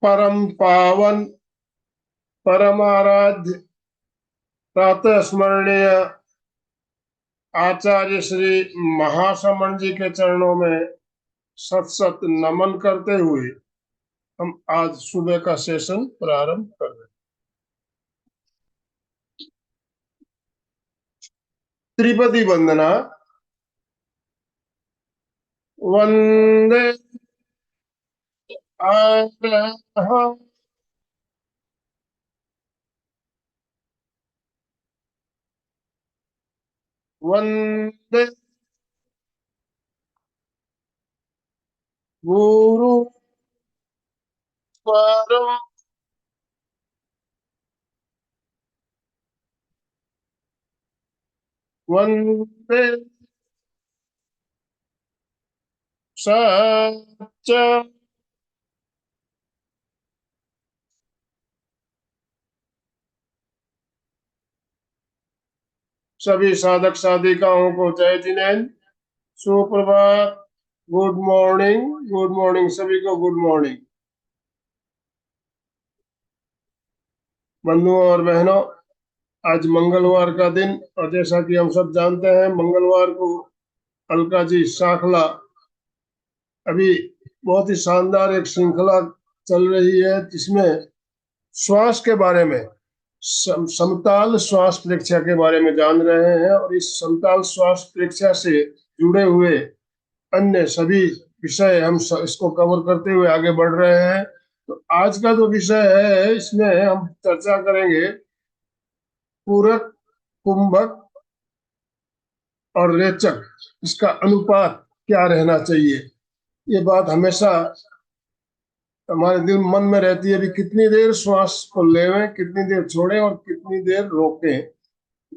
परम पावन परमाराध्य प्रातः स्मरणीय आचार्य श्री महाश्रमण जी के चरणों में सत सत नमन करते हुए हम आज सुबह का सेशन प्रारंभ कर रहे हैं। त्रिपदी वंदना। वंदे अरहं वंदे गुरु परम वंदे सच्च सभी साधक साधिकाओं को जय जिनेन्द्र, सुप्रभात, गुड मॉर्निंग सभी को गुड मॉर्निंग। बंधुओं और बहनों, आज मंगलवार का दिन और जैसा कि हम सब जानते हैं मंगलवार को अलका जी साखला अभी बहुत ही शानदार एक श्रृंखला चल रही है जिसमें श्वास के बारे में समताल श्वास परीक्षा के बारे में जान रहे हैं और इस समताल श्वास परीक्षा से जुड़े हुए अन्य सभी विषय हम इसको कवर करते हुए आगे बढ़ रहे हैं। तो आज का जो विषय है इसमें हम चर्चा करेंगे पूरक, कुंभक और रेचक, इसका अनुपात क्या रहना चाहिए। ये बात हमेशा हमारे दिल मन में रहती है भी कितनी देर श्वास को लेवें, कितनी देर छोड़ें और कितनी देर रोकें।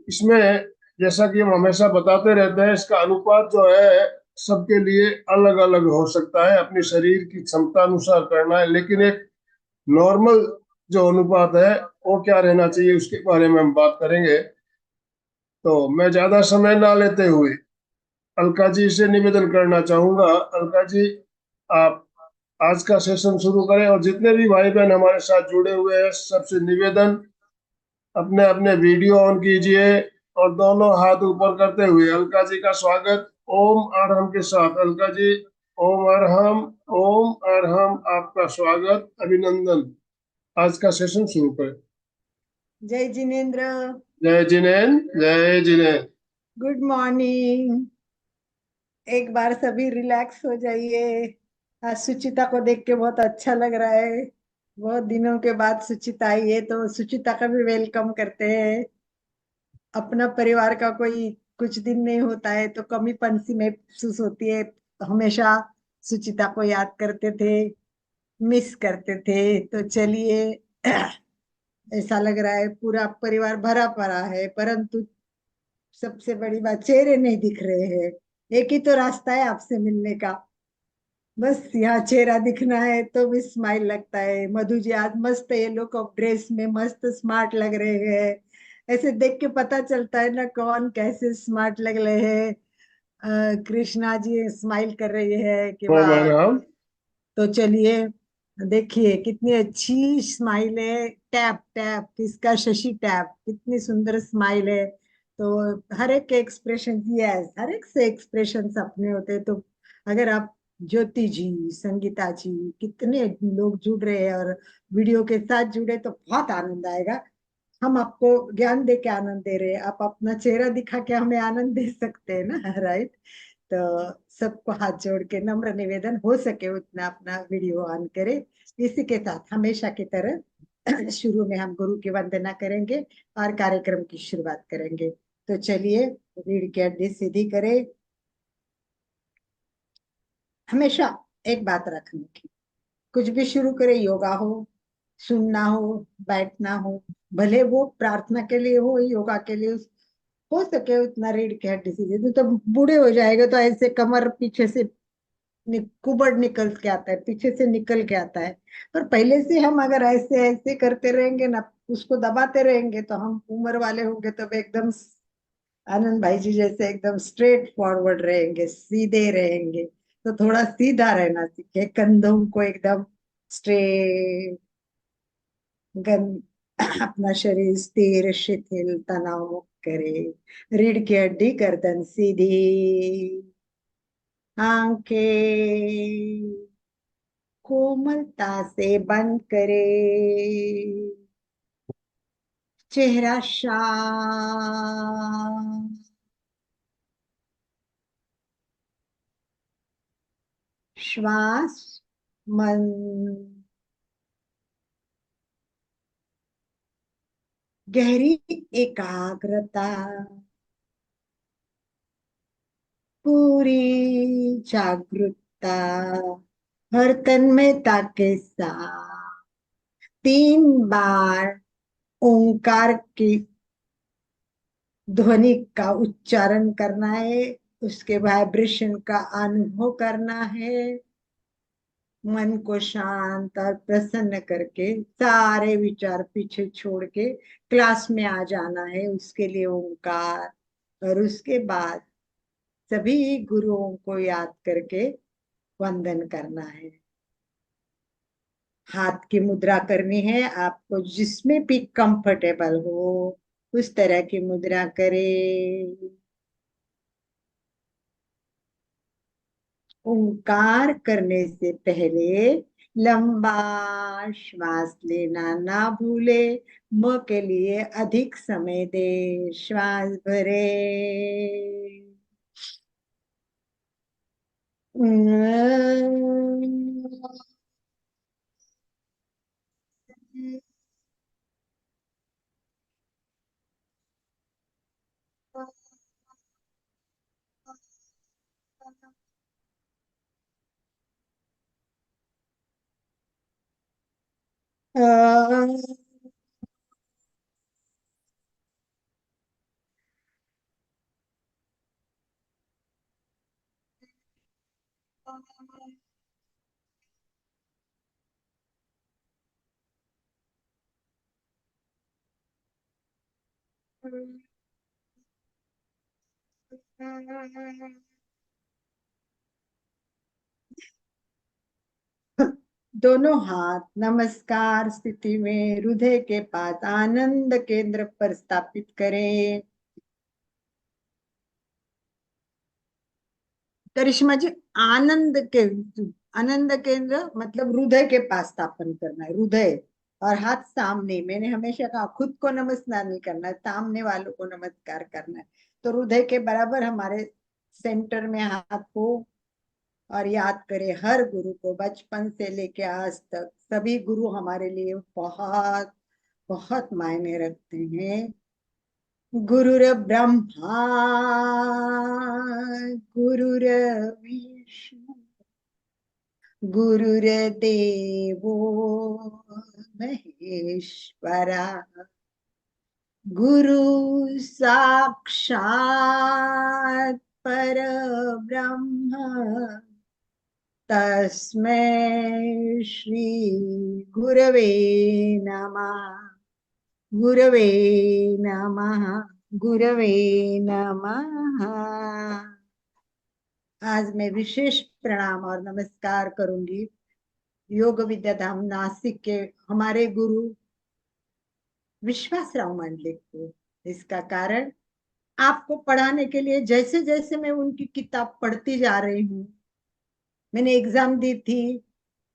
इसमें जैसा कि हम हमेशा बताते रहते हैं इसका अनुपात जो है सबके लिए अलग अलग हो सकता है, अपने शरीर की क्षमता अनुसार करना है, लेकिन एक नॉर्मल जो अनुपात है वो क्या रहना चाहिए उसके बारे में हम बात करेंगे। तो मैं ज्यादा समय ना लेते हुए अलका जी से निवेदन करना चाहूंगा, अलका जी आप आज का सेशन शुरू करें और जितने भी भाई बहन हमारे साथ जुड़े हुए हैं सबसे निवेदन अपने अपने वीडियो ऑन कीजिए और दोनों हाथ ऊपर करते हुए अलका जी का स्वागत ओम अरहम के साथ। अलका जी ओम अरहम, ओम अरहम, आपका स्वागत, अभिनंदन। आज का सेशन शुरू करें। जय जिनेन्द्र। जय जिनेन्द्र, जय जिनेन्द्र। Good morning. एक बार सभी रिलैक्स हो जाइए। आज सुचिता को देख के बहुत अच्छा लग रहा है, बहुत दिनों के बाद सुचिता आई है तो सुचिता का भी वेलकम करते हैं। अपना परिवार का कोई कुछ दिन नहीं होता है तो कमीपन सी महसूस होती है, हमेशा सुचिता को याद करते थे, मिस करते थे। तो चलिए ऐसा लग रहा है पूरा परिवार भरा पड़ा है, परंतु सबसे बड़ी बात चेहरे नहीं दिख रहे हैं। एक ही तो रास्ता है आपसे मिलने का, बस यहाँ चेहरा दिखना है तो भी स्माइल लगता है। मधु जी आज मस्त येलो कप ड्रेस में मस्त स्मार्ट लग रहे हैं, ऐसे देख के पता चलता है ना कौन कैसे स्मार्ट लग रहे हैं। कृष्णा जी स्माइल कर रही है कि ओम वाह। अरहम। तो चलिए देखिए कितनी अच्छी स्माइल है। टैप टैप किसका, शशि टैप, कितनी सुंदर स्माइल है। तो हर एक के एक्सप्रेशन, यस, हर एक से एक्सप्रेशन अपने होते हैं। तो अगर आप ज्योति जी, संगीता जी, कितने लोग जुड़ रहे हैं और वीडियो के साथ जुड़े तो बहुत आनंद आएगा। हम आपको ज्ञान दे के आनंद दे रहे हैं, आप अपना चेहरा दिखा के हमें आनंद दे सकते हैं ना, राइट। तो सबको हाथ जोड़ के नम्र निवेदन हो सके उतना अपना वीडियो ऑन करें। इसी के साथ हमेशा की तरह शुरू में हम गुरु की वंदना करेंगे और कार्यक्रम की शुरुआत करेंगे। तो चलिए रीढ़ की हड्डी सीधी करें। हमेशा एक बात रखने की, कुछ भी शुरू करे, योगा हो, सुनना बैठना भले वो प्रार्थना के लिए हो, योगा के लिए हो सके उतना रीढ़ की हड्डी सीधी। तो बूढ़े हो जाएगा तो ऐसे कमर पीछे से कुबड़ निकल के आता है, पीछे से निकल के आता है। पर पहले से हम अगर ऐसे ऐसे करते रहेंगे ना, उसको दबाते रहेंगे, तो हम उम्र वाले होंगे तो एकदम आनंद भाई जी जैसे एकदम स्ट्रेट फॉरवर्ड रहेंगे, सीधे रहेंगे। तो थोड़ा सीधा रहना सीखे, कंधों को एकदम स्ट्रेट, गन अपना शरीर स्थिर शिथिल तनाव मुक्त करे, रीढ़ की हड्डी गर्दन सीधी, आंखें कोमलता से बंद करे, चेहरा शांत, श्वास मन, गहरी एकाग्रता, पूरी जागरूकता, हर तन्मयता के साथ 3 बार ओंकार की ध्वनि का उच्चारण करना है, उसके वाइब्रेशन का अनुभव करना है। मन को शांत और प्रसन्न करके सारे विचार पीछे छोड़ के क्लास में आ जाना है, उसके लिए ओंकार। और उसके बाद सभी गुरुओं को याद करके वंदन करना है। हाथ की मुद्रा करनी है, आपको जिसमें भी कंफर्टेबल हो उस तरह की मुद्रा करे। ओंकार करने से पहले लंबा श्वास लेना ना भूले। म के लिए अधिक समय दे, श्वास भरे, दोनों हाथ नमस्कार स्थिति में हृदय के पास आनंद केंद्र पर स्थापित करें। करिश्मा जी, आनंद के आनंद केंद्र मतलब हृदय के पास स्थापन करना है, हृदय। और हाथ सामने, मैंने हमेशा कहा खुद को नमस्कार नहीं करना है, सामने वालों को नमस्कार करना है। तो हृदय के बराबर हमारे सेंटर में हाथ हो। और याद करें हर गुरु को, बचपन से लेके आज तक सभी गुरु हमारे लिए बहुत बहुत मायने रखते हैं। गुरुर ब्रह्मा गुरुर्विष्णु गुरुर्देवो महेश्वरा, गुरु साक्षात परब्रह्म, तस्मै श्री गुरवे नमः, गुरवे नमः, गुरवे नमः। आज मैं विशेष प्रणाम और नमस्कार करूंगी योग विद्या धाम नासिक के हमारे गुरु विश्वासराव मंडलिक को। इसका कारण आपको पढ़ाने के लिए जैसे जैसे मैं उनकी किताब पढ़ती जा रही हूँ, मैंने एग्जाम दी थी,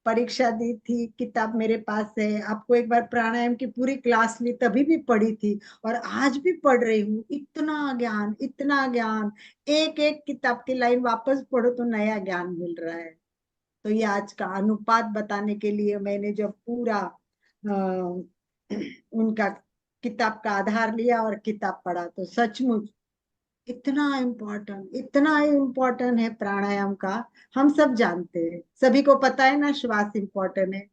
परीक्षा दी थी, किताब मेरे पास है। आपको एक बार प्राणायाम की पूरी क्लास ली तभी भी पढ़ी थी, और आज भी पढ़ रही हूँ। इतना ज्ञान, इतना ज्ञान, एक एक किताब की लाइन वापस पढ़ो तो नया ज्ञान मिल रहा है। तो ये आज का अनुपात बताने के लिए मैंने जब पूरा उनका किताब का आधार लिया और किताब पढ़ा, तो सचमुच इतना इम्पोर्टेंट है प्राणायाम का। हम सब जानते हैं, सभी को पता है ना, श्वास इम्पोर्टेंट है।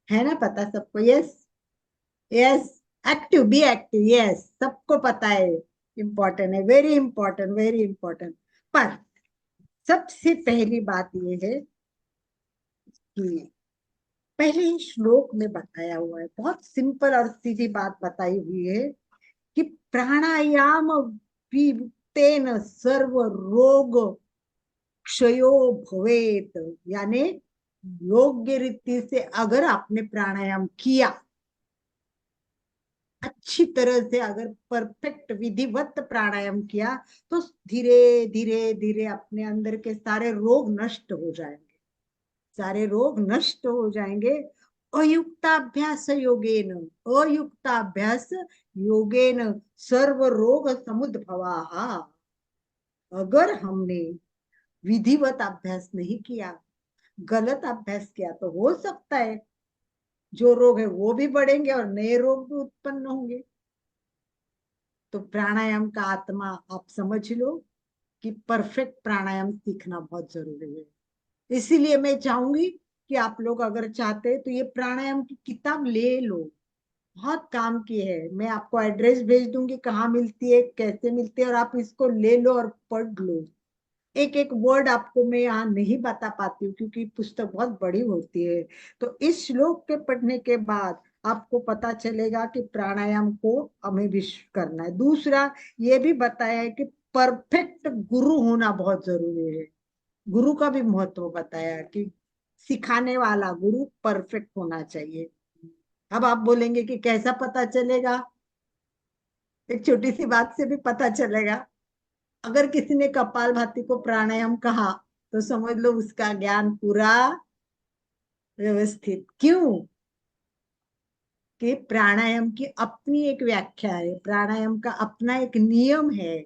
है ना पता सबको? Yes, yes. Active, be active, yes, सबको पता है। इम्पोर्टेंट है, वेरी इंपॉर्टेंट, वेरी इंपॉर्टेंट। पर सबसे पहली बात यह है कि पहले ही श्लोक में बताया हुआ है, बहुत सिंपल और सीधी बात बताई हुई है कि प्राणायाम वितेन सर्व रोग क्षयो भवेत। यानी योग्य रीति से अगर आपने प्राणायाम किया, अच्छी तरह से अगर परफेक्ट विधिवत प्राणायाम किया, तो धीरे धीरे धीरे अपने अंदर के सारे रोग नष्ट हो जाएंगे, सारे रोग नष्ट हो जाएंगे। अयुक्ताभ्यास योगेन, अयुक्ताभ्यास योगेन सर्व रोग समुद्भवाः। अगर हमने विधिवत अभ्यास नहीं किया, गलत अभ्यास किया, तो हो सकता है जो रोग है वो भी बढ़ेंगे और नए रोग भी उत्पन्न होंगे। तो प्राणायाम का आत्मा आप समझ लो कि परफेक्ट प्राणायाम सीखना बहुत जरूरी है। इसीलिए मैं चाहूंगी कि आप लोग अगर चाहते हैं तो ये प्राणायाम की किताब ले लो, बहुत काम की है। मैं आपको एड्रेस भेज दूंगी कहाँ मिलती है, कैसे मिलती है, और आप इसको ले लो और पढ़ लो। एक एक वर्ड आपको मैं यहाँ नहीं बता पाती हूँ क्योंकि पुस्तक बहुत बड़ी होती है। तो इस श्लोक के पढ़ने के बाद आपको पता चलेगा कि प्राणायाम को हमें भी करना है। दूसरा ये भी बताया है कि परफेक्ट गुरु होना बहुत जरूरी है। गुरु का भी महत्व बताया कि सिखाने वाला गुरु परफेक्ट होना चाहिए। अब आप बोलेंगे कि कैसा पता चलेगा? एक छोटी सी बात से भी पता चलेगा। अगर किसी ने कपालभाति को प्राणायाम कहा, तो समझ लो उसका ज्ञान पूरा व्यवस्थित। क्यों? कि प्राणायाम की अपनी एक व्याख्या है, प्राणायाम का अपना एक नियम है।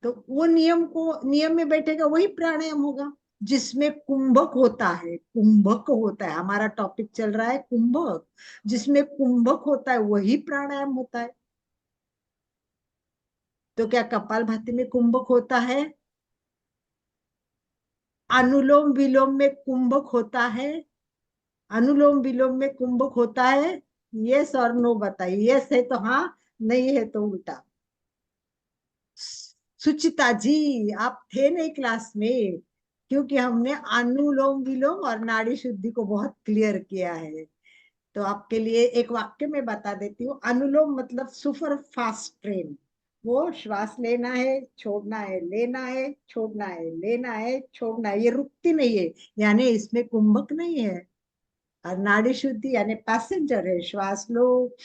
तो वो नियम में बैठेगा वही प्राणायाम होगा। जिसमें कुंभक होता है, कुंभक होता है, हमारा टॉपिक चल रहा है कुंभक, जिसमें कुंभक होता है वही प्राणायाम होता है। तो क्या कपालभाति में कुंभक होता है? अनुलोम विलोम में कुंभक होता है? अनुलोम विलोम में कुंभक होता है? यस और नो बताइए। यस है तो हाँ, नहीं है तो उल्टा। सुचिता जी, आप थे नहीं क्लास में, क्योंकि हमने अनुलोम विलोम और नाड़ी शुद्धि को बहुत क्लियर किया है। तो आपके लिए एक वाक्य में बता देती हूँ। अनुलोम मतलब सुपर फास्ट ट्रेन। वो श्वास लेना है, छोड़ना है, लेना है, छोड़ना है, लेना है, छोड़ना है, ये रुकती नहीं है, यानी इसमें कुंभक नहीं है। और नाड़ी शुद्धि यानी पैसेंजर है, श्वास लो,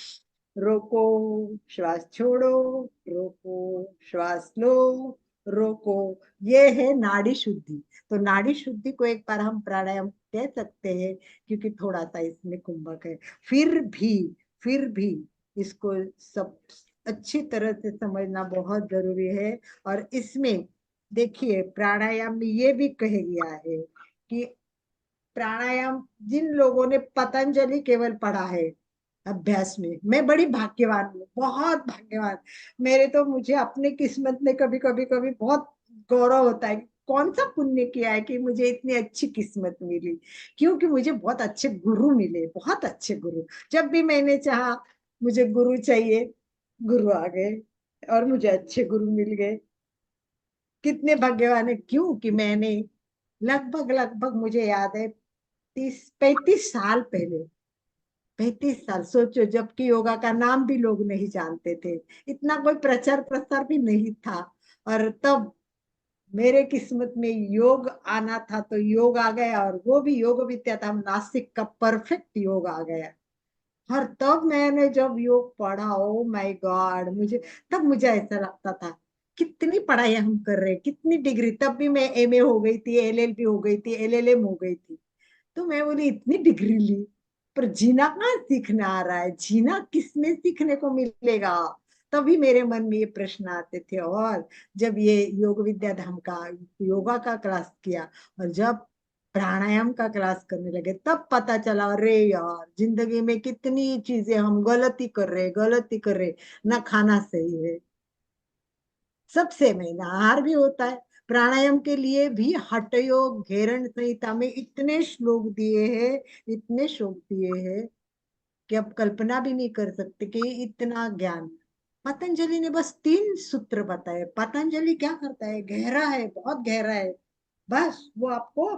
रोको, श्वास छोड़ो, रोको, श्वास लो, रोको, ये है नाड़ी शुद्धि। तो नाड़ी शुद्धि को एक बार हम प्राणायाम कह सकते हैं क्योंकि थोड़ा सा इसमें कुंभक है। फिर भी फिर भी इसको सब अच्छी तरह से समझना बहुत जरूरी है। और इसमें देखिए प्राणायाम में ये भी कह गया है कि प्राणायाम जिन लोगों ने पतंजलि केवल पढ़ा है अभ्यास में, मैं बड़ी भाग्यवान हूँ, बहुत भाग्यवान। मेरे तो मुझे अपने किस्मत में कभी कभी कभी बहुत गौरव होता है कि कौन सा पुण्य किया है कि मुझे इतनी अच्छी किस्मत मिली। क्योंकि मुझे बहुत अच्छे गुरु मिले, बहुत अच्छे गुरु। जब भी मैंने चाहा मुझे गुरु चाहिए, गुरु आ गए और मुझे अच्छे गुरु मिल गए। कितने भाग्यवान है। क्यों कि मैंने लगभग लगभग मुझे याद है 30-35 साल पहले, 35 साल सोचो, जबकि योगा का नाम भी लोग नहीं जानते थे, इतना कोई प्रचार प्रसार भी नहीं था। और तब मेरे किस्मत में योग आना था तो योग आ गया, और वो भी योग विद्या था नासिक का, परफेक्ट योग आ गया। और तब मैंने जब योग पढ़ा, ओ माय गॉड, मुझे ऐसा लगता था कितनी पढ़ाई हम कर रहे हैं, कितनी डिग्री। तब भी मैं एमए हो गई थी, एलएलबी हो गई थी, एलएलएम हो गई थी। तो मैं बोली इतनी डिग्री ली, पर जीना कहाँ सीखने आ रहा है, जीना किसमें सीखने को मिलेगा? तभी मेरे मन में ये प्रश्न आते थे। और जब ये योग विद्या धाम का योगा का क्लास किया और जब प्राणायाम का क्लास करने लगे, तब पता चला अरे यार जिंदगी में कितनी चीजें हम गलती कर रहे। ना खाना सही है, सबसे महंगा आहार भी होता है, प्राणायाम के लिए भी हठ योग घेरण संहिता में इतने श्लोक दिए हैं, इतने श्लोक दिए हैं कि अब कल्पना भी नहीं कर सकते कि इतना ज्ञान। पतंजलि ने बस 3 सूत्र बताए। पतंजलि क्या करता है, गहरा है, बहुत गहरा है, बस वो आपको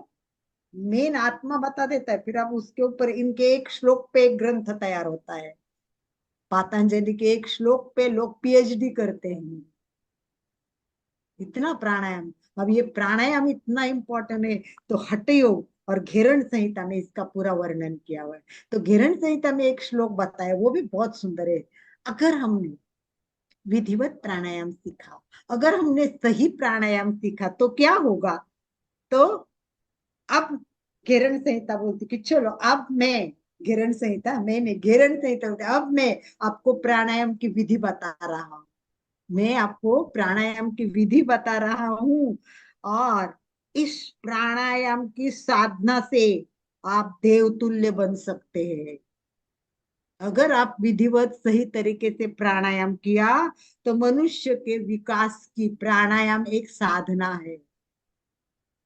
मेन आत्मा बता देता है, फिर आप उसके ऊपर इनके एक श्लोक पे एक ग्रंथ तैयार होता है। पतंजलि के एक श्लोक पे लोग पीएचडी करते हैं, इतना प्राणायाम। अब ये प्राणायाम इतना इंपॉर्टेंट है, तो हठ योग और घेरण संहिता में इसका पूरा वर्णन किया हुआ है। तो घेरण संहिता में एक श्लोक बताया, वो भी बहुत सुंदर है। अगर हमने विधिवत प्राणायाम सीखा, अगर हमने सही प्राणायाम सीखा तो क्या होगा। तो अब घेरण संहिता बोलती कि चलो अब मैं, घेरण संहिता मैंने घेरण संहिता बोलती, अब मैं आपको प्राणायाम की विधि बता रहा हूँ, मैं आपको प्राणायाम की विधि बता रहा हूँ। और इस प्राणायाम की साधना से आप देवतुल्य बन सकते हैं। अगर आप विधिवत सही तरीके से प्राणायाम किया तो मनुष्य के विकास की प्राणायाम एक साधना है।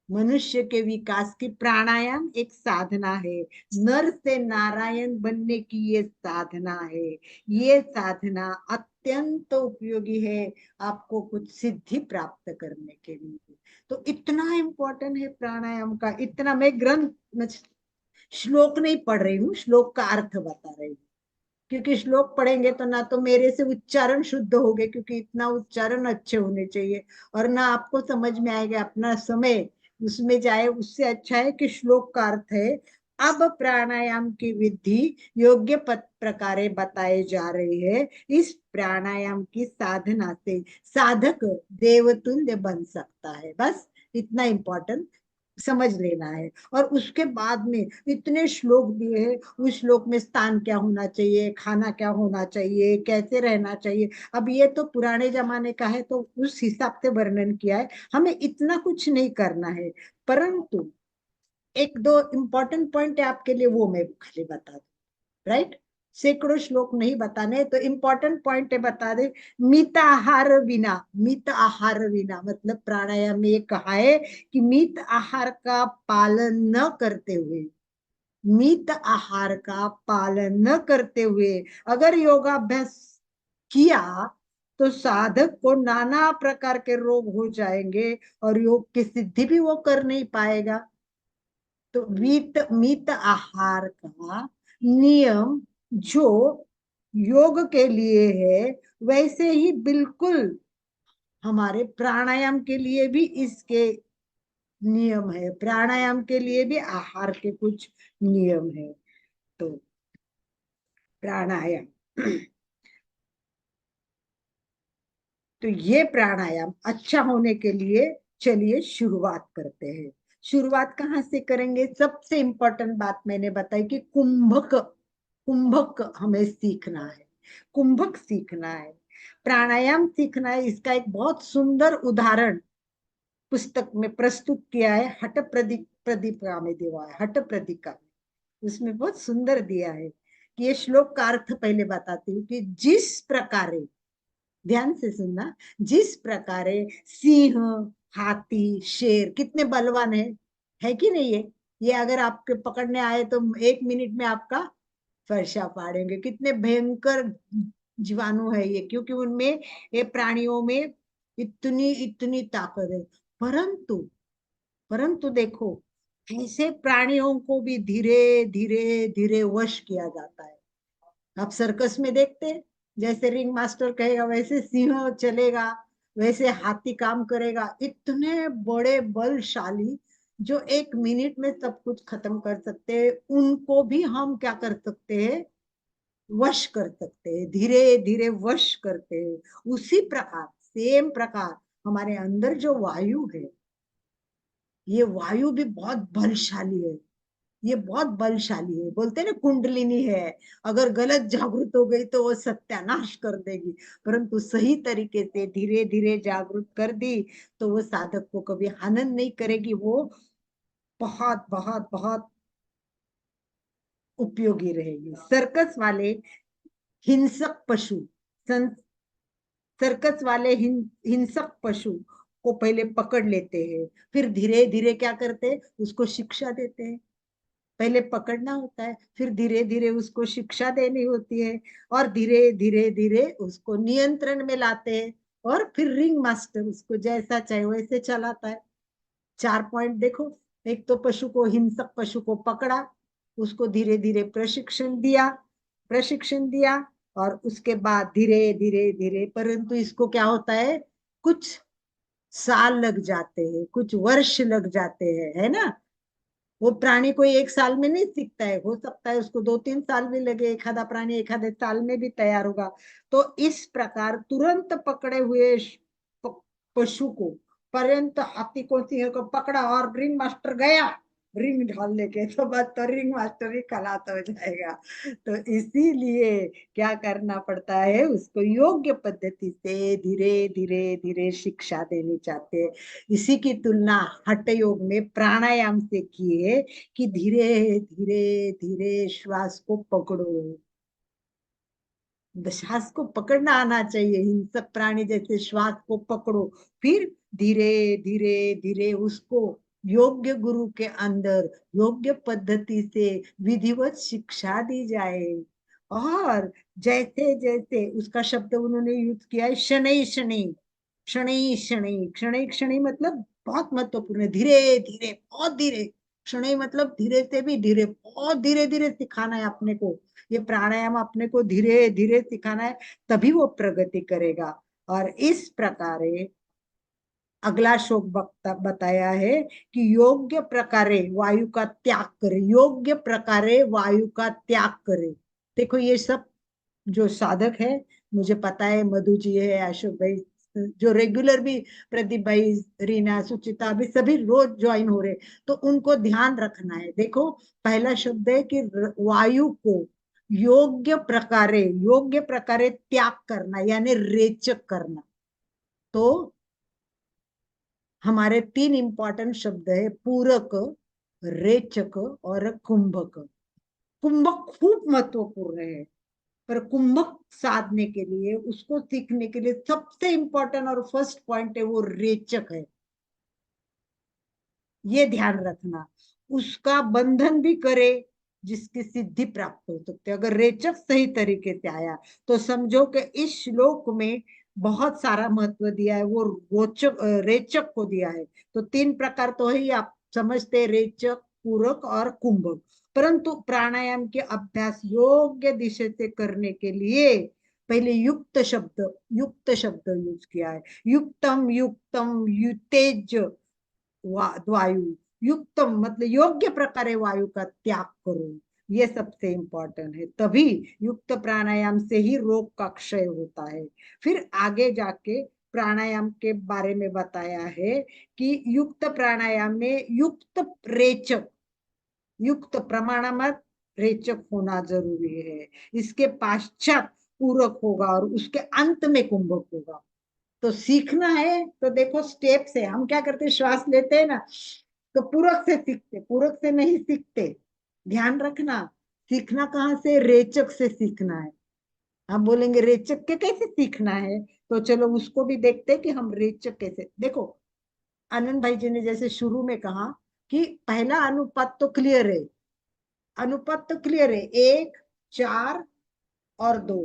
मनुष्य के विकास की प्राणायाम एक साधना है। नर से नारायण बनने की ये साधना है। ये साधना अत्यंत उपयोगी है आपको कुछ सिद्धि प्राप्त करने के लिए। तो इतना इम्पोर्टेंट है प्राणायाम का, इतना। मैं ग्रंथ श्लोक नहीं पढ़ रही हूँ, श्लोक का अर्थ बता रही हूँ, क्योंकि श्लोक पढ़ेंगे तो ना तो मेरे से उच्चारण शुद्ध होगे, क्योंकि इतना उच्चारण अच्छे होने चाहिए, और ना आपको समझ में आएगा, अपना समय उसमें जाए। उससे अच्छा है कि श्लोक का अर्थ है। अब प्राणायाम की विधि योग्य प्रकारे बताए जा रही है। इस प्राणायाम की साधना से साधक देवतुल्य बन सकता है। बस इतना इम्पोर्टेंट समझ लेना है। और उसके बाद में इतने श्लोक दिए हैं, उस श्लोक में स्थान क्या होना चाहिए, खाना क्या होना चाहिए, कैसे रहना चाहिए। अब ये तो पुराने जमाने का है, तो उस हिसाब से वर्णन किया है, हमें इतना कुछ नहीं करना है। परंतु एक दो इम्पोर्टेंट पॉइंट है आपके लिए, वो मैं खाली बता दूं, राइट। सैकड़ों श्लोक नहीं बताने, तो इम्पोर्टेंट पॉइंट है बता दे। मित आहार विना, मित आहार विना मतलब प्राणायाम में ये कहा है कि मित आहार का पालन न करते हुए, मित आहार का पालन न करते हुए अगर योगाभ्यास किया तो साधक को नाना प्रकार के रोग हो जाएंगे और योग की सिद्धि भी वो कर नहीं पाएगा। तो मित मित आहार का नियम जो योग के लिए है, वैसे ही बिल्कुल हमारे प्राणायाम के लिए भी इसके नियम है। प्राणायाम के लिए भी आहार के कुछ नियम है। तो प्राणायाम तो ये प्राणायाम अच्छा होने के लिए चलिए शुरुआत करते हैं। शुरुआत कहाँ से करेंगे। सबसे इंपॉर्टेंट बात मैंने बताई कि कुंभक, कुंभक हमें सीखना है, कुंभक सीखना है, प्राणायाम सीखना है। इसका एक बहुत सुंदर उदाहरण पुस्तक में प्रस्तुत किया है, हठ प्रदीपिका में दिया है, हठ प्रदीपिका में। उसमें बहुत सुंदर दिया है कि ये श्लोक का अर्थ पहले बताती हूँ कि जिस प्रकार, ध्यान से सुनना, जिस प्रकार सिंह, हाथी, शेर कितने बलवान है कि नहीं है। ये अगर आपके पकड़ने आए तो 1 मिनट में आपका फर्शा फाड़ेंगे। कितने भयंकर जीवाणु है ये, क्योंकि उनमें, ये प्राणियों में इतनी इतनी ताकत है। परंतु परंतु देखो, ऐसे प्राणियों को भी धीरे धीरे धीरे वश किया जाता है। आप सर्कस में देखते हैं, जैसे रिंग मास्टर कहेगा वैसे सिंह चलेगा, वैसे हाथी काम करेगा। इतने बड़े बलशाली जो 1 मिनट में सब कुछ खत्म कर सकते हैं, उनको भी हम क्या कर सकते हैं, वश कर सकते हैं, धीरे धीरे वश करते हैं। उसी प्रकार, सेम प्रकार, हमारे अंदर जो वायु है, ये वायु भी बहुत बलशाली है। ये बहुत बलशाली है, बोलते हैं ना कुंडलिनी है, अगर गलत जागृत हो गई तो वो सत्यानाश कर देगी। परंतु सही तरीके से धीरे धीरे जागृत कर दी तो वो साधक को कभी हनन नहीं करेगी, वो बहुत बहुत बहुत उपयोगी रहेगी। सर्कस वाले हिंसक पशु, सर्कस वाले हिंसक पशु को पहले पकड़ लेते हैं, फिर धीरे धीरे क्या करते हैं, उसको शिक्षा देते हैं। पहले पकड़ना होता है, फिर धीरे धीरे उसको शिक्षा देनी होती है, और धीरे धीरे धीरे उसको नियंत्रण में लाते हैं, और फिर रिंग मास्टर उसको जैसा चाहे वैसे चलाता है। 4 पॉइंट देखो। एक तो पशु को, हिंसक पशु को पकड़ा, उसको धीरे धीरे प्रशिक्षण दिया, और उसके बाद धीरे धीरे धीरे, परंतु इसको क्या होता है, कुछ साल लग जाते हैं, कुछ वर्ष लग जाते हैं, है ना। वो प्राणी कोई एक साल में नहीं सीखता है, हो सकता है उसको 2-3 साल भी लगे, एक आधा प्राणी एक आधे साल में भी तैयार होगा। तो इस प्रकार तुरंत पकड़े हुए पशु को, पर्यंत हाथी को, सिंह को पकड़ा और रिंग मास्टर गया रिंग ढालने के, तो बस तो रिंग मास्टर ही खलास हो जाएगा। तो इसीलिए क्या करना पड़ता है, उसको योग्य पद्धति से धीरे धीरे धीरे शिक्षा देनी चाहते हैं। इसी की तुलना हठ योग में प्राणायाम से की है, कि धीरे धीरे धीरे श्वास को पकड़ो। श्वास को पकड़ना आना चाहिए, हिंसक प्राणी जैसे श्वास को पकड़ो, फिर धीरे धीरे धीरे उसको योग्य गुरु के अंदर योग्य पद्धति से विधिवत शिक्षा दी जाए। और जैसे जैसे उसका शब्द उन्होंने यूज किया है, शनै शनै, शनै शनै, शनै शनै मतलब बहुत महत्वपूर्ण है, धीरे धीरे, बहुत धीरे। शनै मतलब धीरे से भी धीरे, बहुत धीरे धीरे सिखाना है अपने को। ये प्राणायाम अपने को धीरे धीरे सिखाना है, तभी वो प्रगति करेगा। और इस प्रकार अगला श्लोक बताया है कि योग्य प्रकारे वायु का त्याग करे, योग्य प्रकारे वायु का त्याग करे। देखो ये सब जो साधक है, मुझे पता है मधु जी है, अशोक भाई जो रेगुलर भी, प्रदीप भाई, रीना, सुचिता भी सभी रोज ज्वाइन हो रहे, तो उनको ध्यान रखना है। देखो पहला शब्द है कि वायु को योग्य प्रकारे त्याग करना, यानी रेचक करना। तो हमारे 3 इंपॉर्टेंट शब्द है, पूरक, रेचक और कुंभक। कुंभक खूब महत्वपूर्ण है, पर कुंभक साधने के लिए, उसको सीखने के लिए सबसे इंपॉर्टेंट और फर्स्ट पॉइंट है वो रेचक है। ये ध्यान रखना, उसका बंधन भी करे जिसकी सिद्धि प्राप्त हो सकती है। अगर रेचक सही तरीके से आया तो समझो कि इस श्लोक में बहुत सारा महत्व दिया है, वो रोचक रेचक को दिया है। तो 3 प्रकार तो है ही, आप समझते, रेचक, पूरक और कुंभक। परंतु प्राणायाम के अभ्यास योग्य दिशा से करने के लिए पहले युक्त शब्द यूज किया है। युक्तम युक्तम युतेज वायु, युक्तम मतलब योग्य प्रकारे वायु का त्याग करो, ये सबसे इंपॉर्टेंट है। तभी युक्त प्राणायाम से ही रोग का क्षय होता है। फिर आगे जाके प्राणायाम के बारे में बताया है कि युक्त प्राणायाम में युक्त प्रमाणात्मक रेचक होना जरूरी है। इसके पश्चात पूरक होगा और उसके अंत में कुंभक होगा। तो सीखना है तो देखो स्टेप से हम क्या करते, श्वास लेते हैं ना, तो पूरक से सीखते, पूरक से नहीं सीखते। ध्यान रखना, सीखना कहाँ से, रेचक से सीखना है। हम बोलेंगे रेचक के कैसे सीखना है, तो चलो उसको भी देखते कि हम रेचक कैसे। देखो आनंद भाई जी ने जैसे शुरू में कहा कि पहला अनुपात तो क्लियर है, अनुपात तो क्लियर है, 1, 4 और 2,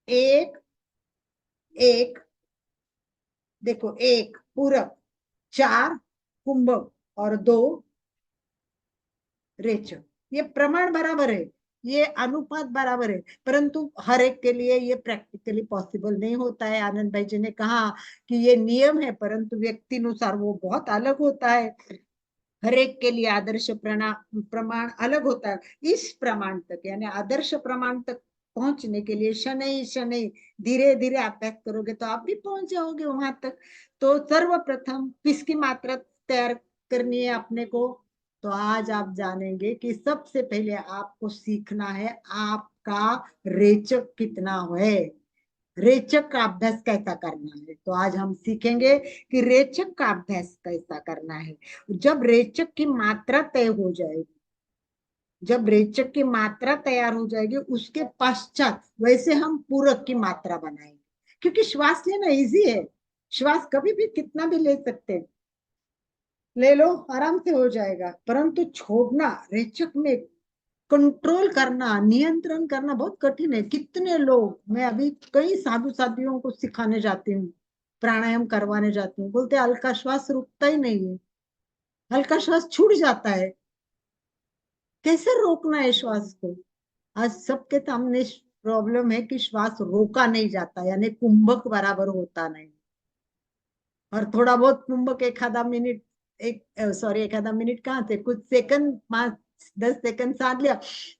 1, 1, देखो 1 पूरक, 4 कुंभक और 2 रेचक। ये प्रमाण बराबर है, ये अनुपात बराबर है, परंतु हर एक के लिए ये प्रैक्टिकली पॉसिबल नहीं होता है। आनंद भाई जी ने कहा कि ये नियम है, परंतु व्यक्ति अनुसार वो बहुत अलग होता है। हर एक के लिए आदर्श प्रमाण अलग होता है। इस प्रमाण तक यानी आदर्श प्रमाण तक पहुंचने के लिए शनै शनै धीरे धीरे अभ्यास करोगे तो आप भी पहुंच जाओगे वहां तक। तो सर्वप्रथम किसकी मात्रा तैयार करनी है अपने को, तो आज आप जानेंगे कि सबसे पहले आपको सीखना है आपका रेचक कितना है, रेचक का अभ्यास कैसा करना है। तो आज हम सीखेंगे कि रेचक का अभ्यास कैसा करना है। जब रेचक की मात्रा तय हो जाएगी, जब रेचक की मात्रा तैयार हो जाएगी, उसके पश्चात वैसे हम पूरक की मात्रा बनाएंगे, क्योंकि श्वास लेना इजी है। श्वास कभी भी कितना भी ले सकते हैं, ले लो, आराम से हो जाएगा, परंतु छोड़ना, रेचक में कंट्रोल करना, नियंत्रण करना बहुत कठिन है। कितने लोग, मैं अभी कई साधु साधियों को सिखाने जाती हूँ, प्राणायाम करवाने जाती हूँ, बोलते हैं हल्का श्वास रुकता ही नहीं है, हल्का श्वास छूट जाता है, कैसे रोकना है श्वास को। आज सबके सामने प्रॉब्लम है कि श्वास रोका नहीं जाता, यानी कुंभक बराबर होता नहीं। और थोड़ा बहुत कुंभक एक आधा मिनट, एक सॉरी एक आधा मिनट कहाँ थे, कुछ सेकंड, 5-10 सेकंड सांस लिया,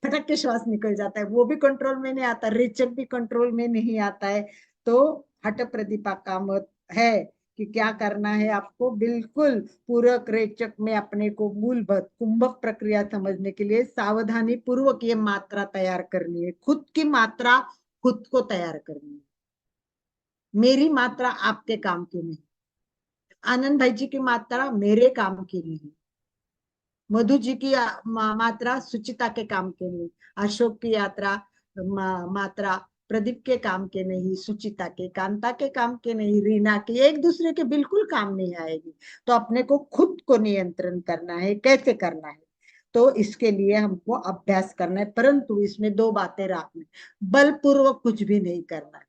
फटक के श्वास निकल जाता है, वो भी कंट्रोल में नहीं आता, रेचक भी कंट्रोल में नहीं आता है। तो हठ प्रदीपा का मत है कि क्या करना है आपको, बिल्कुल पूरक रेचक में अपने को मूलभूत कुंभक प्रक्रिया समझने के लिए सावधानी पूर्वक ये मात्रा तैयार करनी है, खुद की मात्रा खुद को तैयार करनी है। मेरी मात्रा आपके काम की नहीं, आनंद भाई जी की मात्रा मेरे काम की नहीं, मधु जी की मात्रा सुचिता के काम के नहीं, अशोक की यात्रा मात्रा प्रदीप के काम के नहीं, सुचिता के, कांता के काम के नहीं, रीना के, एक दूसरे के बिल्कुल काम नहीं आएगी। तो अपने को खुद को नियंत्रण करना है, कैसे करना है, तो इसके लिए हमको अभ्यास करना है, परंतु इसमें दो बातें रखना, बलपूर्वक कुछ भी नहीं करना है,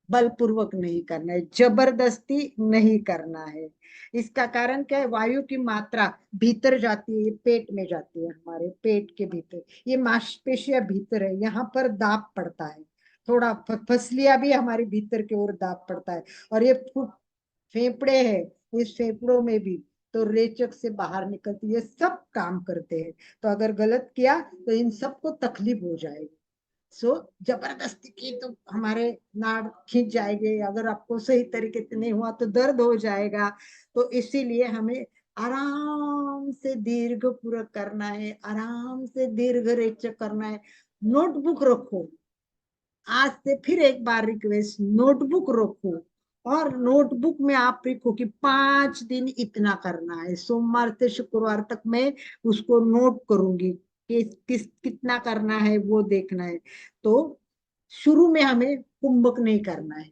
बलपूर्वक नहीं करना है, जबरदस्ती नहीं करना है। इसका कारण क्या है, वायु की मात्रा भीतर जाती है, पेट में जाती है, हमारे पेट के भीतर, ये मांसपेशियां भीतर है, यहाँ पर दाब पड़ता है, थोड़ा फसलियां भी हमारे भीतर की ओर दाब पड़ता है, और ये फेफड़े है, इस फेफड़ों में भी तो रेचक से बाहर निकलती है, सब काम करते हैं। तो अगर गलत किया तो इन सबको तकलीफ हो जाएगी। सो जबरदस्ती की तो हमारे नाड़ खींच जाएंगे, अगर आपको सही तरीके से नहीं हुआ तो दर्द हो जाएगा। तो इसीलिए हमें आराम से दीर्घ पूरा करना है, आराम से दीर्घ रेचक करना है। नोटबुक रखो, आज से फिर एक बार रिक्वेस्ट, नोटबुक रखो, और नोटबुक में आप लिखो कि 5 दिन इतना करना है, सोमवार से शुक्रवार तक मैं उसको नोट करूंगी कि कितना करना है वो देखना है। तो शुरू में हमें कुंभक नहीं करना है,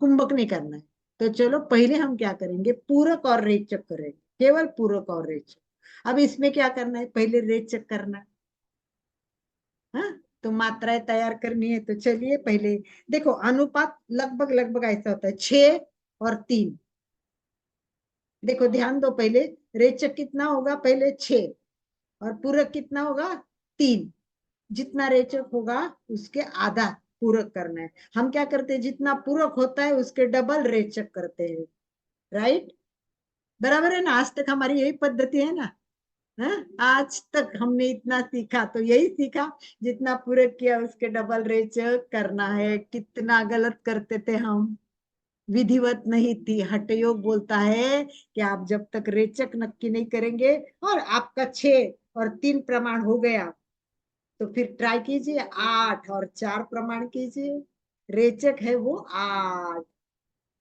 कुंभक नहीं करना है। तो चलो पहले हम क्या करेंगे, पूरक और रेचक करेंगे, केवल पूरक और रेचक। अब इसमें क्या करना है, पहले रेचक करना है, हाँ। तो मात्राएं तैयार करनी है, तो चलिए पहले देखो, अनुपात लगभग लगभग ऐसा होता है 6 और 3। देखो ध्यान दो, पहले रेचक कितना होगा, पहले 6, और पूरक कितना होगा, 3। जितना रेचक होगा उसके आधा पूरक करना है। हम क्या करते हैं, जितना पूरक होता है उसके डबल रेचक करते हैं, राइट, बराबर है ना, आज तक हमारी यही पद्धति है ना। हाँ? आज तक हमने इतना सीखा, तो यही सीखा, जितना पूरक किया उसके डबल रेचक करना है। कितना गलत करते थे हम, विधिवत नहीं थी। हठ योग बोलता है कि आप जब तक रेचक नक्की नहीं करेंगे, और आपका 6 और 3 प्रमाण हो गया, तो फिर ट्राई कीजिए 8 और 4 प्रमाण कीजिए। रेचक है वो 8,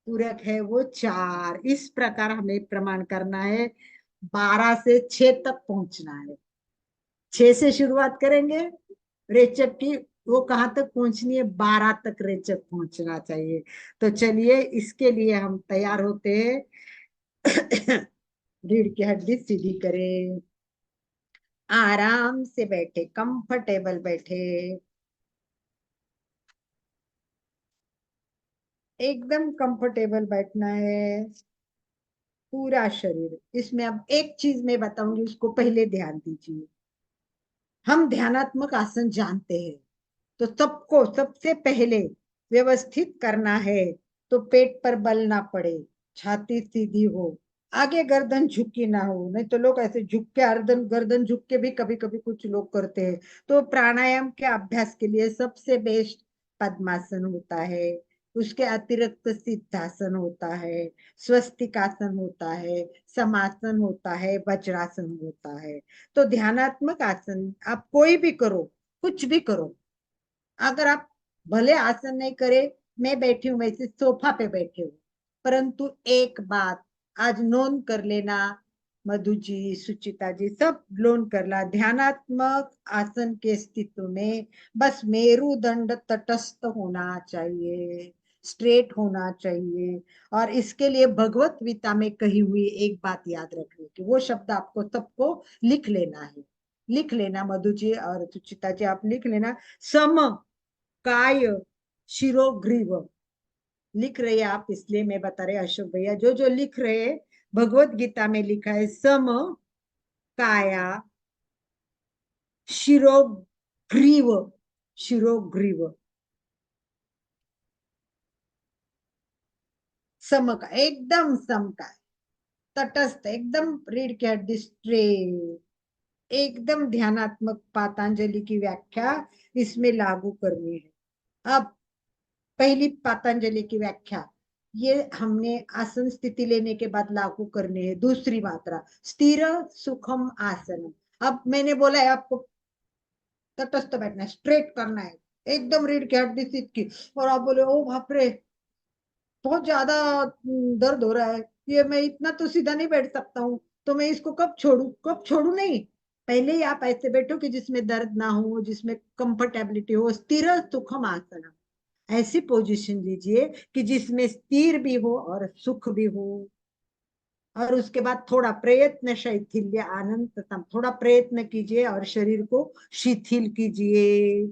पूरक है वो 4, इस प्रकार हमें प्रमाण करना है। 12 से 6 तक पहुंचना है, 6 से शुरुआत करेंगे, रेचक की वो कहाँ तक पहुंचनी है, 12 तक रेचक पहुंचना चाहिए। तो चलिए इसके लिए हम तैयार होते हैं। रीढ़ की हड्डी सीधी करें, आराम से बैठे, कंफर्टेबल बैठे, एकदम कंफर्टेबल बैठना है, पूरा शरीर। इसमें अब एक चीज मैं बताऊंगी, उसको पहले ध्यान दीजिए। हम ध्यानात्मक आसन जानते हैं, तो सबको सबसे पहले व्यवस्थित करना है, तो पेट पर बल ना पड़े, छाती सीधी हो, आगे गर्दन झुकी ना हो, नहीं तो लोग ऐसे झुक के, गर्दन गर्दन झुक के भी कभी कभी कुछ लोग करते हैं। तो प्राणायाम के अभ्यास के लिए सबसे बेस्ट पद्मासन होता है, उसके अतिरिक्त सिद्धासन होता है, स्वस्तिकासन होता है, समासन होता है, वज्रासन होता है। तो ध्यानात्मक आसन आप कोई भी करो, कुछ भी करो, अगर आप भले आसन नहीं करे, मैं बैठी हूं वैसे सोफा पे बैठे हूँ, परंतु एक बात आज नोन कर लेना, मधु जी, सुचिता जी, सब लोन कर ला, ध्यानात्मक आसन के स्थिति में बस मेरुदंड तटस्थ होना चाहिए, स्ट्रेट होना चाहिए। और इसके लिए भगवत गीता में कही हुई एक बात याद रखनी कि वो शब्द आपको सबको लिख लेना है। लिख लेना मधु जी और सुचिता जी, आप लिख लेना। सम काय शिरोग्रीव लिख रहे हैं आप, इसलिए मैं बता रहे अशोक भैया, जो जो लिख रहे हैं, भगवत गीता में लिखा है सम काया शिरोग्रीव। शिरोग्रीव सम का, एकदम सम का, तटस्थ, एकदम रीढ़ की हड्डी स्ट्रेट, एकदम ध्यानात्मक पातंजलि की व्याख्या इसमें लागू करनी है। अब पहली पातंजलि की व्याख्या ये हमने आसन स्थिति लेने के बाद लागू करनी है। दूसरी मात्रा स्थिर सुखम आसन। अब मैंने बोला है आपको तटस्थ बैठना है, स्ट्रेट करना है, एकदम रीढ़ की हड्डी सीध की। और आप बोले ओ बाप रे बहुत ज्यादा दर्द हो रहा है, ये मैं इतना तो सीधा नहीं बैठ सकता हूँ, तो मैं इसको कब छोड़ू, कब छोड़ू नहीं। पहले ही आप ऐसे बैठो कि जिसमें दर्द ना हो, जिसमें कंफर्टेबिलिटी हो। स्थिर सुखम आसन, ऐसी पोजीशन लीजिए कि जिसमें स्थिर भी हो और सुख भी हो। और उसके बाद थोड़ा प्रयत्न शैथिल्य आनंद तथा थोड़ा प्रयत्न कीजिए और शरीर को शिथिल कीजिए।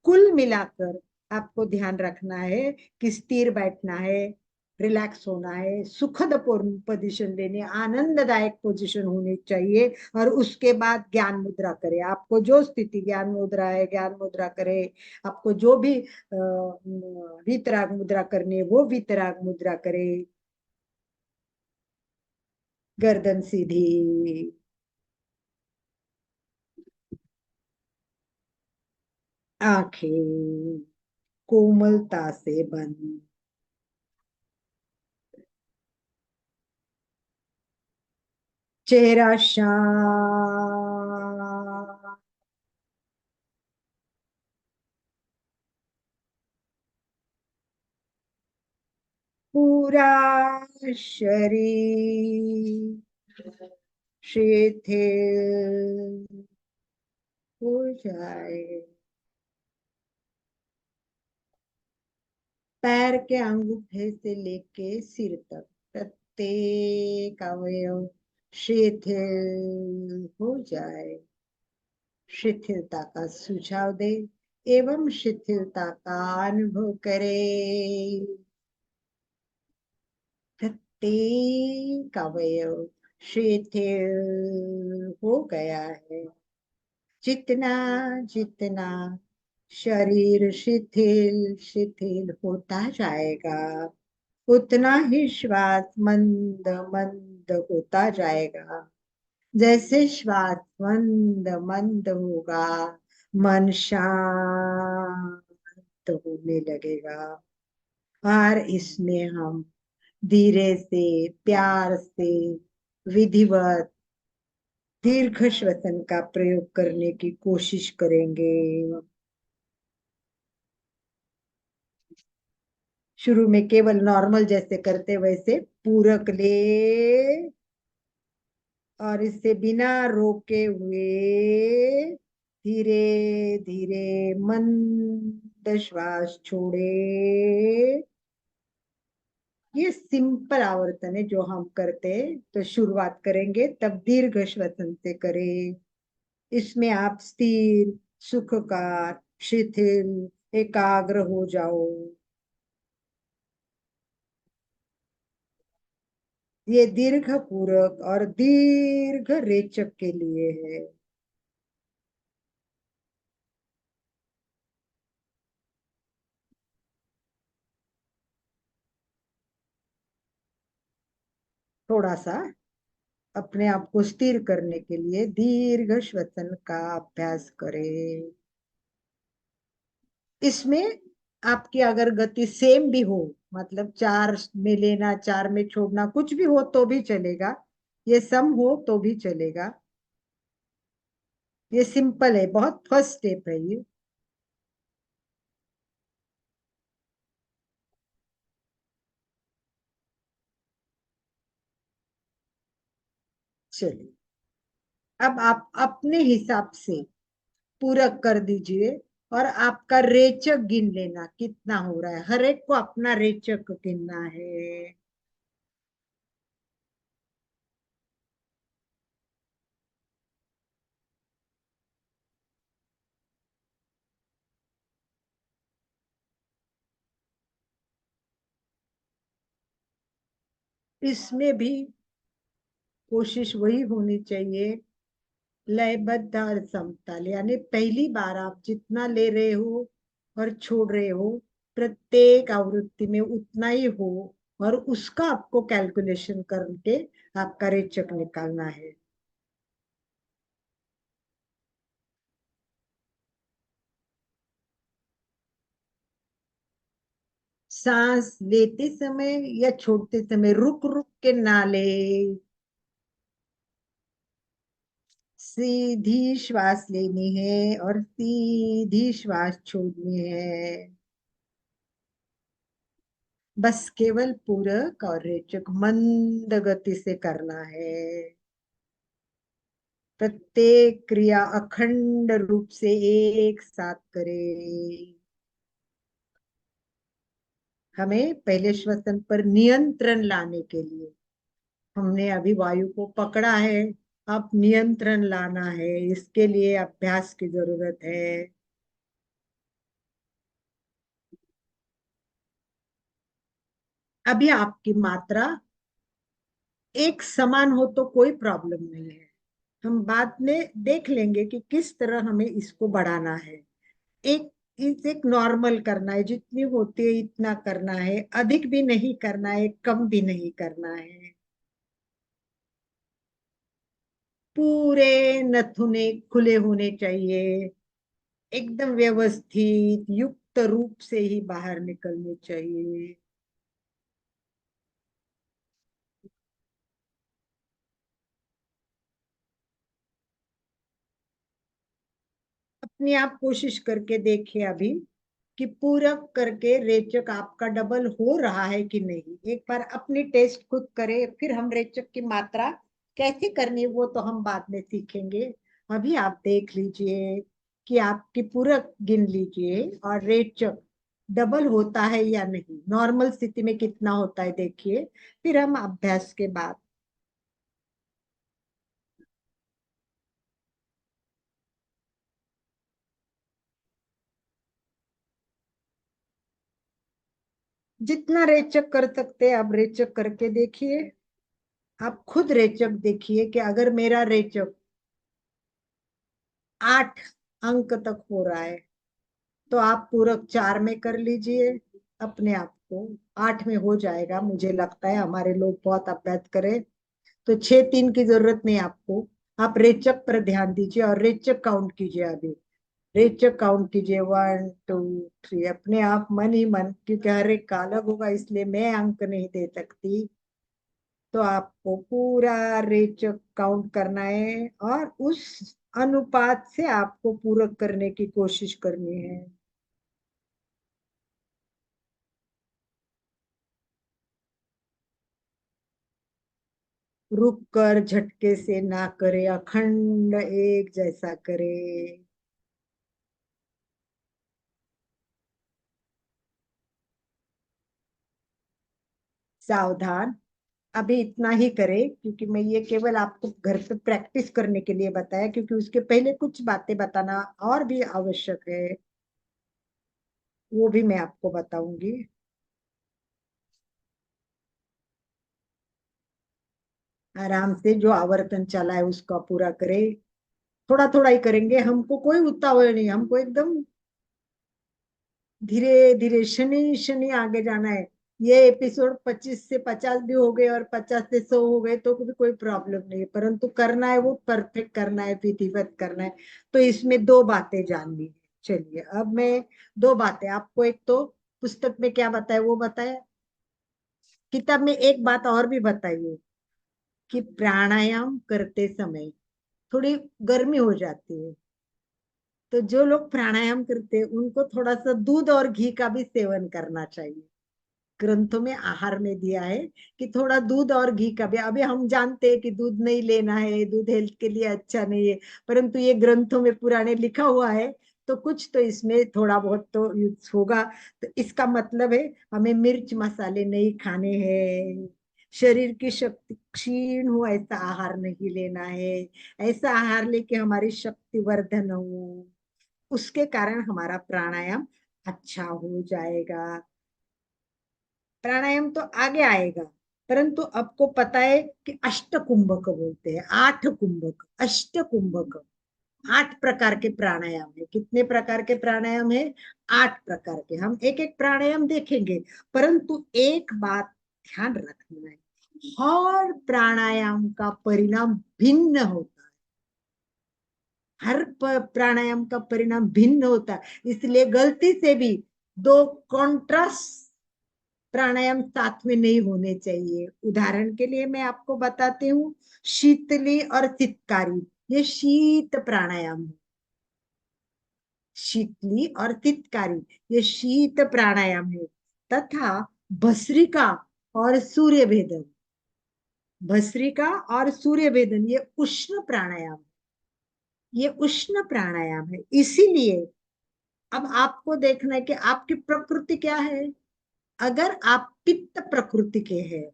कुल मिलाकर आपको ध्यान रखना है कि स्थिर बैठना है, रिलैक्स होना है, सुखद पोजीशन लेने, आनंददायक पोजीशन होनी चाहिए। और उसके बाद ज्ञान मुद्रा करे, आपको जो स्थिति ज्ञान मुद्रा है ज्ञान मुद्रा करे। आपको जो भी वीतराग मुद्रा करनी है वो वीतराग मुद्रा करे। गर्दन सीधी, आंखें कोमलता से बंद, चेहरा शांत, पूरा शरीर शिथिल हो जाए। पैर के अंगूठे से लेके सिर तक प्रत्येक अवयव शिथिल हो जाए। शिथिलता का सुझाव दे एवं शिथिलता का अनुभव करे। प्रत्येक अवयव शिथिल हो गया है। जितना जितना शरीर शिथिल शिथिल होता जाएगा, उतना ही श्वास मंद मंद होता जाएगा। जैसे श्वास मंद मंद होगा, मन शांत होने लगेगा। और इसमें हम धीरे से, प्यार से, विधिवत दीर्घ श्वसन का प्रयोग करने की कोशिश करेंगे। शुरू में केवल नॉर्मल जैसे करते वैसे पूरक ले, और इससे बिना रोके हुए धीरे धीरे मंद श्वास छोड़े। ये सिंपल आवर्तन है जो हम करते हैं, तो शुरुआत करेंगे तब दीर्घ श्वसन से करें। इसमें आप स्थिर, सुखकार, शिथिल, एकाग्र हो जाओ। ये दीर्घ पूरक और दीर्घ रेचक के लिए है। थोड़ा सा अपने आप को स्थिर करने के लिए दीर्घ श्वसन का अभ्यास करें। इसमें आपकी अगर गति सेम भी हो, मतलब 4 में लेना 4 में छोड़ना कुछ भी हो तो भी चलेगा, ये सम हो तो भी चलेगा। ये सिंपल है, बहुत फर्स्ट स्टेप है ये। चलिए अब आप अपने हिसाब से पूरक कर दीजिए। और आपका रेचक गिन लेना कितना हो रहा है, हर एक को अपना रेचक गिनना है। इसमें भी कोशिश वही होनी चाहिए, लयबद्ध और समताल, यानी पहली बार आप जितना ले रहे हो और छोड़ रहे हो, प्रत्येक आवृत्ति में उतना ही हो, और उसका आपको कैलकुलेशन करके आपका रेचक निकालना है। सांस लेते समय या छोड़ते समय रुक रुक के ना ले, सीधी श्वास लेनी है और सीधी श्वास छोड़नी है। बस केवल पूरक और रेचक मंद गति से करना है। प्रत्येक क्रिया अखंड रूप से एक साथ करें। हमें पहले श्वसन पर नियंत्रण लाने के लिए, हमने अभी वायु को पकड़ा है, अब नियंत्रण लाना है, इसके लिए अभ्यास की जरूरत है। अभी आपकी मात्रा एक समान हो तो कोई प्रॉब्लम नहीं है, हम बाद में देख लेंगे कि किस तरह हमें इसको बढ़ाना है। एक एक नॉर्मल करना है, जितनी होती है इतना करना है, अधिक भी नहीं करना है, कम भी नहीं करना है। पूरे नथुने खुले होने चाहिए, एकदम व्यवस्थित युक्त रूप से ही बाहर निकलने चाहिए। अपने आप कोशिश करके देखिए अभी कि पूरक करके रेचक आपका डबल हो रहा है कि नहीं। एक बार अपनी टेस्ट खुद करें, फिर हम रेचक की मात्रा कैसे करनी है वो तो हम बाद में सीखेंगे। अभी आप देख लीजिए कि आपकी पूरक गिन लीजिए और रेचक डबल होता है या नहीं, नॉर्मल स्थिति में कितना होता है देखिए, फिर हम अभ्यास के बाद। जितना रेचक कर सकते हैं आप रेचक करके देखिए। आप खुद रेचक देखिए कि अगर मेरा रेचक 8 अंक तक हो रहा है तो आप पूरक 4 में कर लीजिए, अपने आप को 8 में हो जाएगा। मुझे लगता है हमारे लोग बहुत अभ्यास करें तो 6 3 की जरूरत नहीं आपको। आप रेचक पर ध्यान दीजिए और रेचक काउंट कीजिए। अभी रेचक काउंट कीजिए 1 2 3, अपने आप मन ही मन, क्योंकि हर एक का अलग होगा इसलिए मैं अंक नहीं दे सकती। तो आपको पूरा रेचक काउंट करना है और उस अनुपात से आपको पूरक करने की कोशिश करनी है। रुक कर झटके से ना करे, अखंड एक जैसा करे। सावधान, अभी इतना ही करें क्योंकि मैं ये केवल आपको घर पे प्रैक्टिस करने के लिए बताया, क्योंकि उसके पहले कुछ बातें बताना और भी आवश्यक है, वो भी मैं आपको बताऊंगी। आराम से जो आवर्तन चला है उसका पूरा करें, थोड़ा थोड़ा ही करेंगे, हमको कोई उतावल नहीं, हमको एकदम धीरे धीरे शनि शनि आगे जाना है। ये एपिसोड 25 से 50 भी हो गए और 50 से 100 हो गए तो भी कोई प्रॉब्लम नहीं है, परंतु करना है वो परफेक्ट करना है, विधिवत करना है। तो इसमें दो बातें जाननी है। चलिए अब मैं दो बातें आपको, एक तो पुस्तक में क्या बताया वो बताया, किताब में एक बात और भी बताइए कि प्राणायाम करते समय थोड़ी गर्मी हो जाती है, तो जो लोग प्राणायाम करते हैं उनको थोड़ा सा दूध और घी का भी सेवन करना चाहिए। ग्रंथों में आहार में दिया है कि थोड़ा दूध और घी का भी। अभी हम जानते हैं कि दूध नहीं लेना है, दूध हेल्थ के लिए अच्छा नहीं है, परंतु ये ग्रंथों में पुराने लिखा हुआ है तो कुछ तो इसमें थोड़ा बहुत तो यूज होगा। तो इसका मतलब है हमें मिर्च मसाले नहीं खाने हैं, शरीर की शक्ति क्षीण हो ऐसा आहार नहीं लेना है, ऐसा आहार लेके हमारी शक्ति वर्धन हो, उसके कारण हमारा प्राणायाम अच्छा हो जाएगा। प्राणायाम तो आगे आएगा, परंतु आपको पता है कि अष्ट कुंभक बोलते हैं, 8 कुंभक, अष्ट कुंभक, 8 प्रकार के प्राणायाम है। कितने प्रकार के प्राणायाम है? 8 प्रकार के। हम एक एक प्राणायाम देखेंगे, परंतु एक बात ध्यान रखना है, हर प्राणायाम का परिणाम भिन्न होता है। हर प्राणायाम का परिणाम भिन्न होता है, इसलिए गलती से भी दो कॉन्ट्रास्ट प्राणायाम साथ में नहीं होने चाहिए। उदाहरण के लिए मैं आपको बताती हूँ, शीतली और चित्कारी, ये शीत प्राणायाम है। शीतली और तितकारी, ये शीत प्राणायाम है। तथा भस्त्रिका और सूर्य भेदन, भस्त्रिका और सूर्य भेदन ये उष्ण प्राणायाम, ये उष्ण प्राणायाम है। इसीलिए अब आपको देखना है कि आपकी प्रकृति क्या है। अगर आप पित्त प्रकृति के हैं,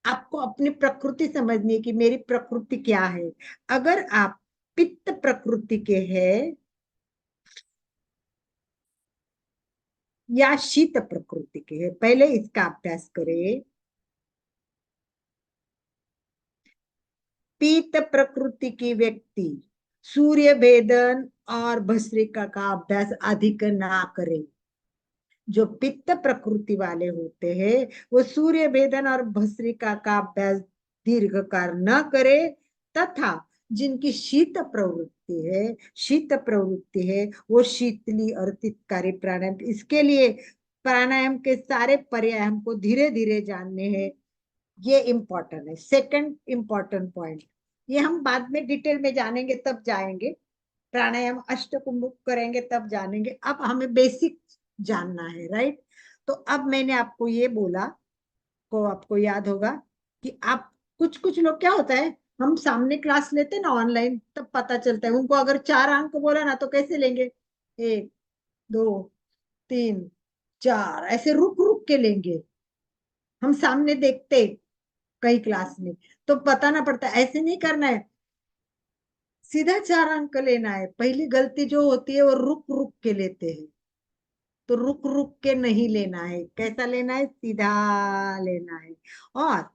आपको अपनी प्रकृति समझनी कि मेरी प्रकृति क्या है। अगर आप पित्त प्रकृति के हैं या शीत प्रकृति के हैं, पहले इसका अभ्यास करें। पीत प्रकृति की व्यक्ति सूर्य भेदन और भस्त्रिका का अभ्यास अधिक ना करे। जो पित्त प्रकृति वाले होते हैं वो सूर्य भेदन और भस्त्रिका का अभ्यास दीर्घकाल न करे। तथा जिनकी शीत प्रवृत्ति है, शीत प्रवृत्ति है, वो शीतली और तितकारी प्राणायाम, इसके लिए प्राणायाम के सारे पर्याय हमको धीरे धीरे जानने हैं। ये इंपॉर्टेंट है, सेकंड इंपॉर्टेंट पॉइंट। ये हम बाद में डिटेल में जानेंगे, तब जाएंगे प्राणायाम अष्टकुंभ करेंगे तब जानेंगे। अब हमें बेसिक जानना है, राइट। तो अब मैंने आपको ये बोला, को आपको याद होगा कि आप कुछ कुछ लोग क्या होता है, हम सामने क्लास लेते ना ऑनलाइन, तब पता चलता है उनको। अगर 4 अंक बोला ना तो कैसे लेंगे, 1 2 3 4 ऐसे रुक रुक के लेंगे। हम सामने देखते कई क्लास में तो बताना पड़ता है, ऐसे नहीं करना है, सीधा 4 अंक लेना है। पहली गलती जो होती है वो रुक रुक के लेते हैं, तो रुक रुक के नहीं लेना है, कैसा लेना है, सीधा लेना है। और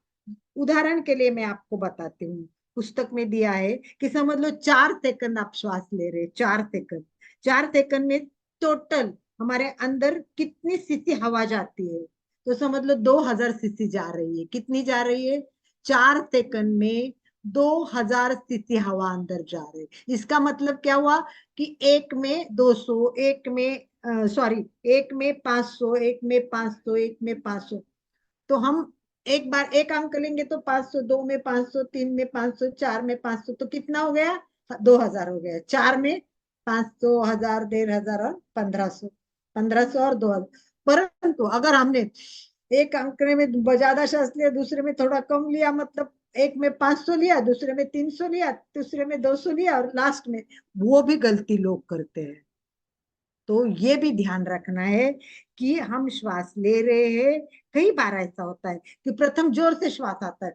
उदाहरण के लिए मैं आपको बताती हूँ, पुस्तक में दिया है कि समझ लो 4 सेकंड आप श्वास ले रहे, 4 सेकंड, 4 सेकंड में टोटल हमारे अंदर कितनी सीसी हवा जाती है, तो समझ लो 2000 सीसी जा रही है। कितनी जा रही है? 4 सेकंड में 2000 सीसी हवा अंदर जा रही है। इसका मतलब क्या हुआ कि एक में 200, एक में सॉरी, एक में 500, एक में 500, एक में 500। तो हम एक बार 1 अंक लेंगे तो 500, 2 में 500, 3 में 500, 4 में 500, तो कितना हो गया? 2000 हो गया। 4 में 500, 1000, 1500 और 1500, 1500 और 2000। परंतु अगर हमने एक अंक में ज्यादा श्वास लिया, दूसरे में थोड़ा कम लिया, मतलब एक में 500 लिया, दूसरे में 300 लिया, दूसरे में 200 लिया, और लास्ट में, वो भी गलती लोग करते हैं। तो ये भी ध्यान रखना है कि हम श्वास ले रहे हैं। कई बार ऐसा होता है कि प्रथम जोर से श्वास आता है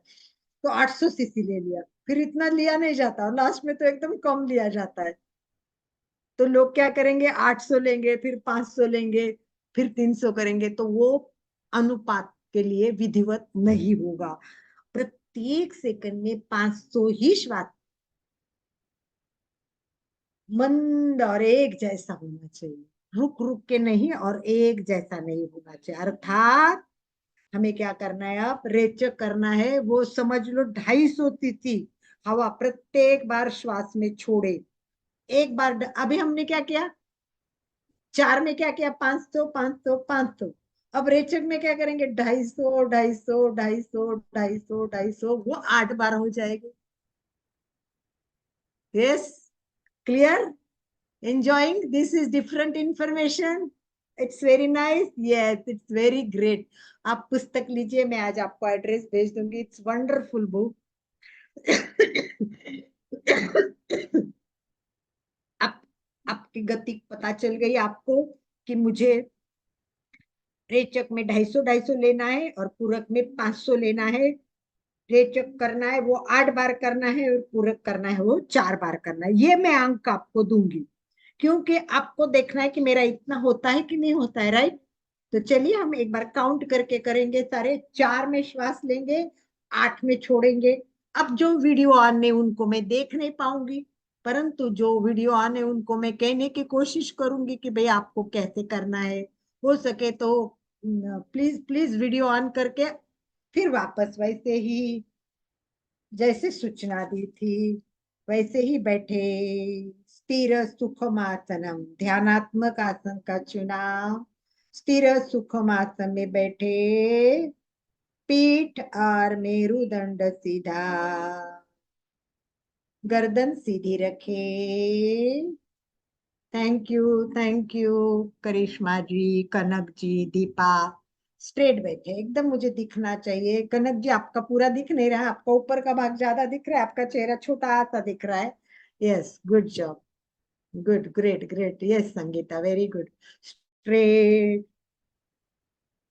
तो 800 सीसी ले लिया, फिर इतना लिया नहीं जाता, और लास्ट में तो एकदम कम लिया जाता है। तो लोग क्या करेंगे, 800 लेंगे, फिर 500 लेंगे, फिर 300 करेंगे, तो वो अनुपात के लिए विधिवत नहीं होगा। प्रत्येक सेकंड में 500 ही श्वास मंद और एक जैसा होना चाहिए, रुक रुक के नहीं, और एक जैसा नहीं होना चाहिए। अर्थात हमें क्या करना है, अब रेचक करना है, वो समझ लो 250 सीसी हवा प्रत्येक बार श्वास में छोड़े। एक बार अभी हमने क्या किया, 4 में क्या किया, 500, 500, 500। अब रेचक में क्या करेंगे, 250, 250, 250, 250, 250, वो 8 बार हो जाएगी। Yes, clear? Enjoying? This is different information. It's very nice. Yes, it's very great. आप पुस्तक लीजिए, मैं आज आपको एड्रेस भेज दूंगी। It's wonderful book. अब आपकी गति पता चल गई आपको कि मुझे रेचक में 250 लेना है और पूरक में 500 लेना है। रेचक करना है वो 8 बार करना है और पूरक करना है वो 4 बार करना है। ये मैं अंक आपको दूंगी, क्योंकि आपको देखना है कि मेरा इतना होता है कि नहीं होता है, राइट। तो चलिए हम एक बार काउंट करके करेंगे सारे। 4 में श्वास लेंगे, 8 में छोड़ेंगे। अब जो वीडियो ऑन है उनको मैं देख नहीं पाऊंगी, परंतु जो वीडियो ऑन है उनको मैं कहने की कोशिश करूंगी कि भाई आपको कैसे करना है। हो सके तो प्लीज प्लीज वीडियो ऑन करके फिर वापस वैसे ही जैसे सूचना दी थी वैसे ही बैठे। स्थिर सुखम आसनम, ध्यानात्मक आसन का चुनाव। स्थिर सुखम आसन में बैठे, पीठ और मेरुदंड सीधा, गर्दन सीधी रखे। Thank you Karishma ji, Kanak ji, Deepa. Straight बैठे, एकदम मुझे दिखना चाहिए। कनक जी आपका पूरा दिख नहीं रहा, आपका ऊपर का भाग ज्यादा दिख रहा है, आपका चेहरा छोटा सा दिख रहा है। Yes, good job, good, great great. Yes Sangeeta, very good. Straight,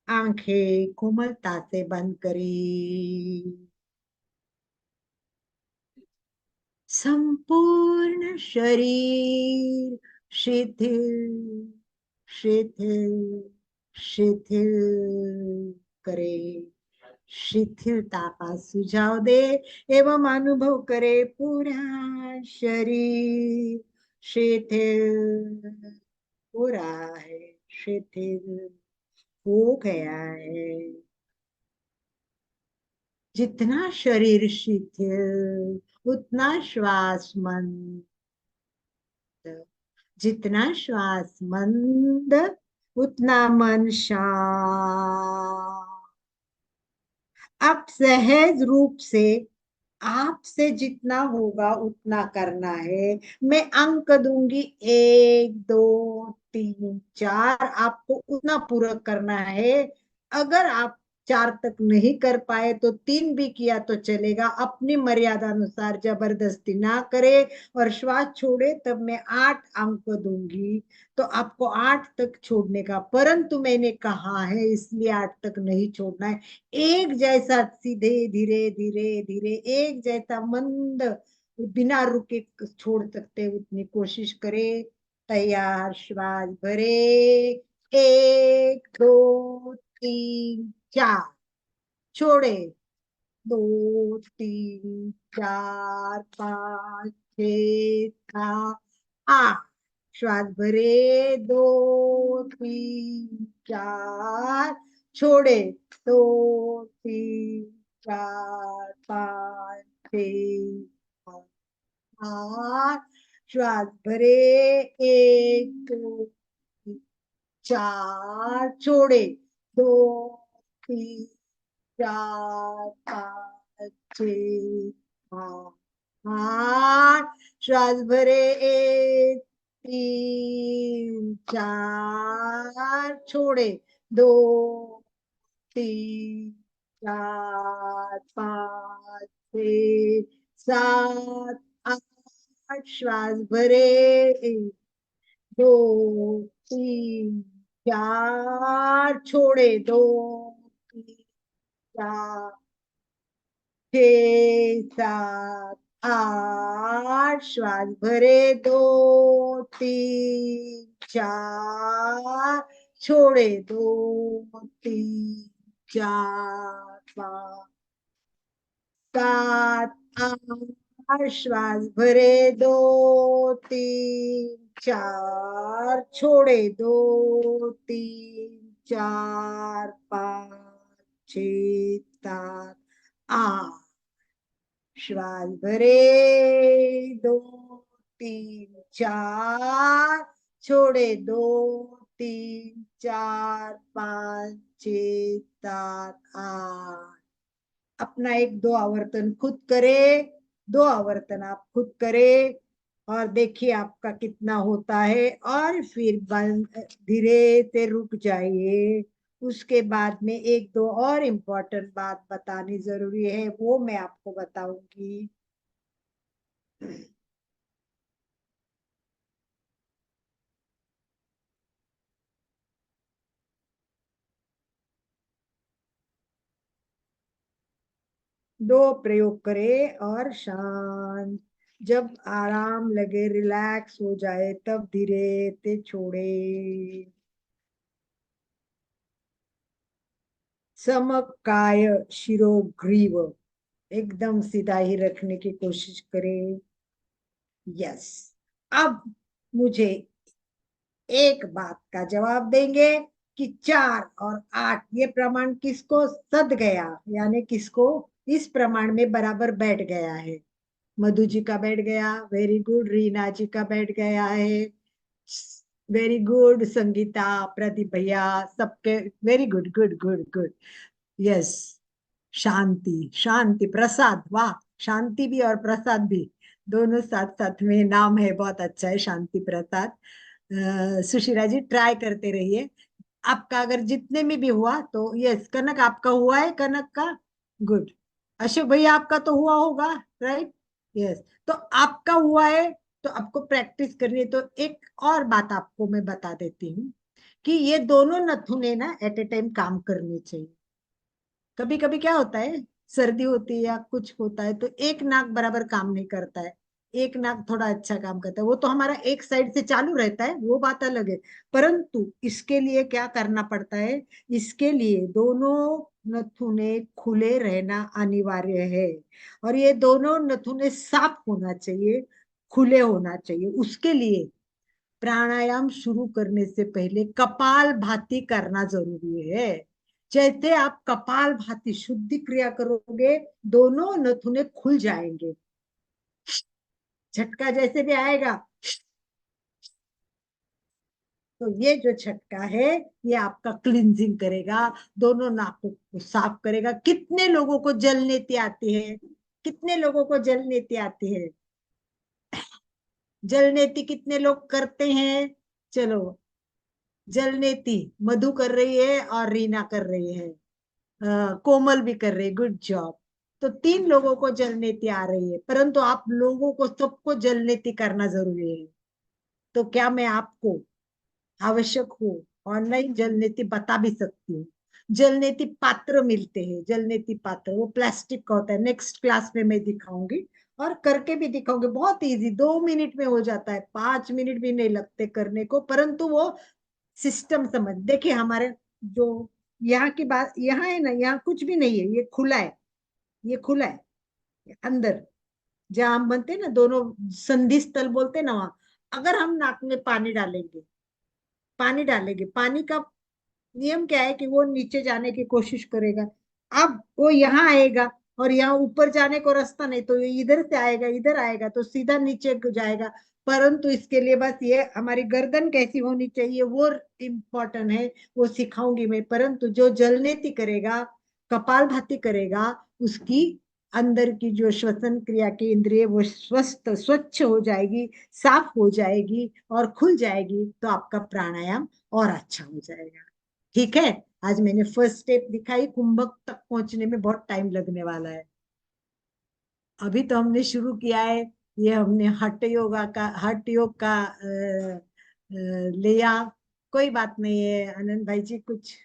आंखें कोमलता से बंद करी। संपूर्ण शरीर शिथिल शिथिल शिथिल करे। शिथिलता का सुझाव दे एवं अनुभव करे पूरा शरीर शिथिल हो रहा है, शिथिल हो गया है। जितना शरीर शिथिल उतना श्वास मंद, जितना श्वास मंद उतना मन शांत। अब सहज रूप से आपसे जितना होगा उतना करना है। मैं अंक दूंगी 1 2 3 4, आपको उतना पूरा करना है। अगर आप 4 तक नहीं कर पाए तो 3 भी किया तो चलेगा, अपनी मर्यादा अनुसार जबरदस्ती ना करे। और श्वास छोड़े तब मैं 8 अंक दूंगी, तो आपको 8 तक छोड़ने का, परंतु मैंने कहा है इसलिए 8 तक नहीं छोड़ना है। एक जैसा सीधे धीरे धीरे धीरे एक जैसा मंद बिना रुके छोड़ सकते उतनी कोशिश करे। तैयार, श्वास भरे, 1 2 3 4, छोड़े 2 3 4 5 6 7 8, श्वास भरे 2 3 4, छोड़े 2 3 4 5 6 8, श्वास भरे 1 2 4, छोड़े 2 3 4 5 6 7 8, श्वास भरे 1 3 4, छोड़े 2 3 4 5 6 7 8, श्वास भरे 1 2 3 4, छोड़े 2 3 4 6 7 8, श्वास भरे 2 3 4, छोड़े 2 3 4 5 7 8, श्वास भरे 2 3 4, छोड़े 2 3 4 5 6 7 8, श्वास भरे 2 3 4, छोड़े 2 3 4 5 6 7 8। अपना 1 2 आवर्तन खुद करे, 2 आवर्तन आप खुद करे और देखिए आपका कितना होता है। और फिर बंद, धीरे से रुक जाइए। उसके बाद में 1 2 और इम्पोर्टेंट बात बतानी जरूरी है, वो मैं आपको बताऊंगी। दो प्रयोग करें और शांत। जब आराम लगे, रिलैक्स हो जाए, तब धीरे से छोड़े। समकाय शिरोग्रीव एकदम सीधा ही रखने की कोशिश करें। यस। अब मुझे एक बात का जवाब देंगे कि 4 और 8 ये प्रमाण किसको सद गया, यानी किसको इस प्रमाण में बराबर बैठ गया है। मधु जी का बैठ गया, वेरी गुड। रीना जी का बैठ गया है, वेरी गुड। संगीता, प्रदीप भैया, सबके very good, good good good. Yes. Shanti, Shanti Prasad, वाह। शांति भी और प्रसाद भी दोनों साथ साथ में नाम है, बहुत अच्छा है शांति प्रसाद। सुशीला जी ट्राई करते रहिए। आपका अगर जितने में भी हुआ तो यस। कनक आपका हुआ है, कनक का गुड। अशोक भैया आपका तो हुआ होगा, राइट। यस। तो आपका हुआ है तो आपको प्रैक्टिस करनी है। तो एक और बात आपको मैं बता देती हूँ कि ये दोनों नथुने ना एट ए टाइम काम करने चाहिए। कभी कभी क्या होता है, सर्दी होती है या कुछ होता है तो एक नाक बराबर काम नहीं करता है, एक नाक थोड़ा अच्छा काम करता है। वो तो हमारा एक साइड से चालू रहता है, वो बात अलग है। परंतु इसके लिए क्या करना पड़ता है, इसके लिए दोनों नथुने खुले रहना अनिवार्य है। और ये दोनों नथुने साफ होना चाहिए, खुले होना चाहिए। उसके लिए प्राणायाम शुरू करने से पहले कपाल भाती करना जरूरी है। जैसे आप कपाल भाती शुद्धि क्रिया करोगे, दोनों नथुने खुल जाएंगे। झटका जैसे भी आएगा तो ये जो झटका है ये आपका क्लींजिंग करेगा, दोनों नाकों को साफ करेगा। कितने लोगों को जल नेति आती है, कितने लोगों को जल नेति आती है? जल नेति कितने लोग करते हैं? चलो, जल नेति मधु कर रही है और रीना कर रही है, कोमल भी कर रही है, गुड जॉब। तो 3 लोगों को जल नेति आ रही है, परंतु आप लोगों को सबको जल नेति करना जरूरी है। तो क्या मैं आपको आवश्यक हो ऑनलाइन जल नीति बता भी सकती हूँ। जल नीति पात्र मिलते हैं, जल नीति पात्र, वो प्लास्टिक का होता है। नेक्स्ट क्लास में मैं दिखाऊंगी और करके भी दिखाऊंगी। बहुत इजी, 2 मिनट में हो जाता है, 5 मिनट भी नहीं लगते करने को। परंतु वो सिस्टम समझ, देखिए हमारे जो यहाँ की बात, यहाँ है ना, यहाँ कुछ भी नहीं है, ये खुला है, ये खुला है। अंदर जहां हम बनते हैं ना, दोनों संधि स्थल बोलते हैं ना, वहां अगर हम नाक में पानी डालेंगे, पानी डालेंगे, पानी का नियम क्या है कि वो नीचे जाने की कोशिश करेगा। अब वो यहाँ आएगा और यहाँ ऊपर जाने को रास्ता नहीं, तो ये इधर से आएगा, इधर आएगा तो सीधा नीचे को जाएगा। परंतु इसके लिए बस ये हमारी गर्दन कैसी होनी चाहिए वो इम्पोर्टेंट है, वो सिखाऊंगी मैं। परंतु जो जलनेति करेगा, कपालभाति करेगा, उसकी अंदर की जो श्वसन क्रिया की इंद्रिय वो स्वस्थ स्वच्छ हो जाएगी, साफ हो जाएगी और खुल जाएगी। तो आपका प्राणायाम और अच्छा हो जाएगा। ठीक है। आज मैंने फर्स्ट स्टेप दिखाई, कुंभक तक पहुंचने में बहुत टाइम लगने वाला है। अभी तो हमने शुरू किया है। ये हमने हठ योग का लिया। कोई बात नहीं है आनंद भाई जी, कुछ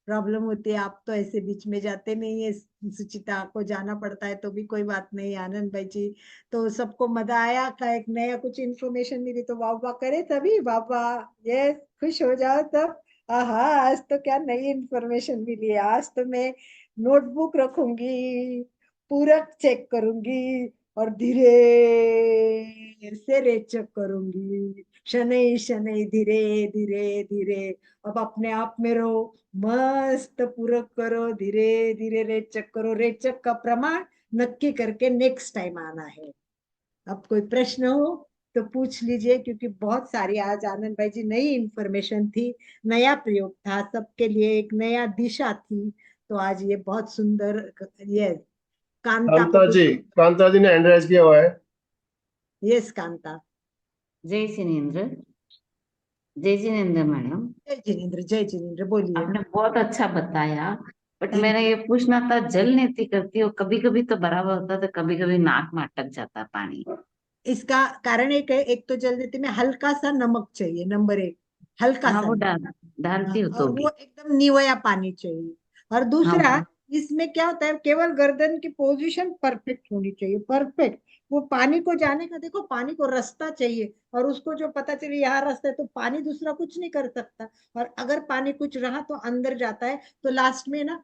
प्रॉब्लम होती है आप तो ऐसे बीच में जाते नहीं है, सुचिता को जाना पड़ता है, तो भी कोई बात नहीं आनंद भाई जी। तो सबको मजा आया का, एक नया कुछ इन्फॉर्मेशन मिली तो वाह वाह करे सभी, वाह वाह। ये खुश हो जाओ तब। हाँ, आज तो क्या नई इन्फॉर्मेशन मिली है। आज तो मैं नोटबुक रखूंगी, पूरक चेक करूंगी और धीरे से रेचक करूंगी। शनै शनै, धीरे धीरे धीरे। अब अपने आप में रहो, मस्त पूरक करो, धीरे धीरे रेचक करो। रेचक का प्रमाण नक्की करके नेक्स्ट टाइम आना है। अब कोई प्रश्न हो तो पूछ लीजिए, क्योंकि बहुत सारी आज आनंद भाई जी नई इंफॉर्मेशन थी, नया प्रयोग था, सबके लिए एक नया दिशा थी। तो आज ये बहुत सुंदर। ये कांता को कुछ, कांता जी ने हैंड राइज किया हुआ है। यस कांता। जय जिनेन्द्र। जय जिनेन्द्र मैडम, जय जिनेन्द्र, जय जिनेन्द्र, बोलिए। आपने बहुत अच्छा बताया। बट थैंक मेरा ये पूछना था, जल नीति करती हो, कभी कभी तो बराबर होता था, कभी कभी नाक में अटक जाता है पानी। इसका कारण एक है, एक तो जलनेति में हल्का सा नमक चाहिए, नंबर 1, हल्का हाँ सा वो नमक। डालती हो और तो वो भी। एकदम निवया पानी चाहिए। और हाँ दूसरा, इसमें क्या होता है, केवल गर्दन की पोजीशन परफेक्ट होनी चाहिए, परफेक्ट। वो पानी को जाने का, देखो पानी को रास्ता चाहिए, और उसको जो पता चले यहाँ रास्ता है, तो पानी दूसरा कुछ नहीं कर सकता। और अगर पानी कुछ रहा तो अंदर जाता है, तो लास्ट में ना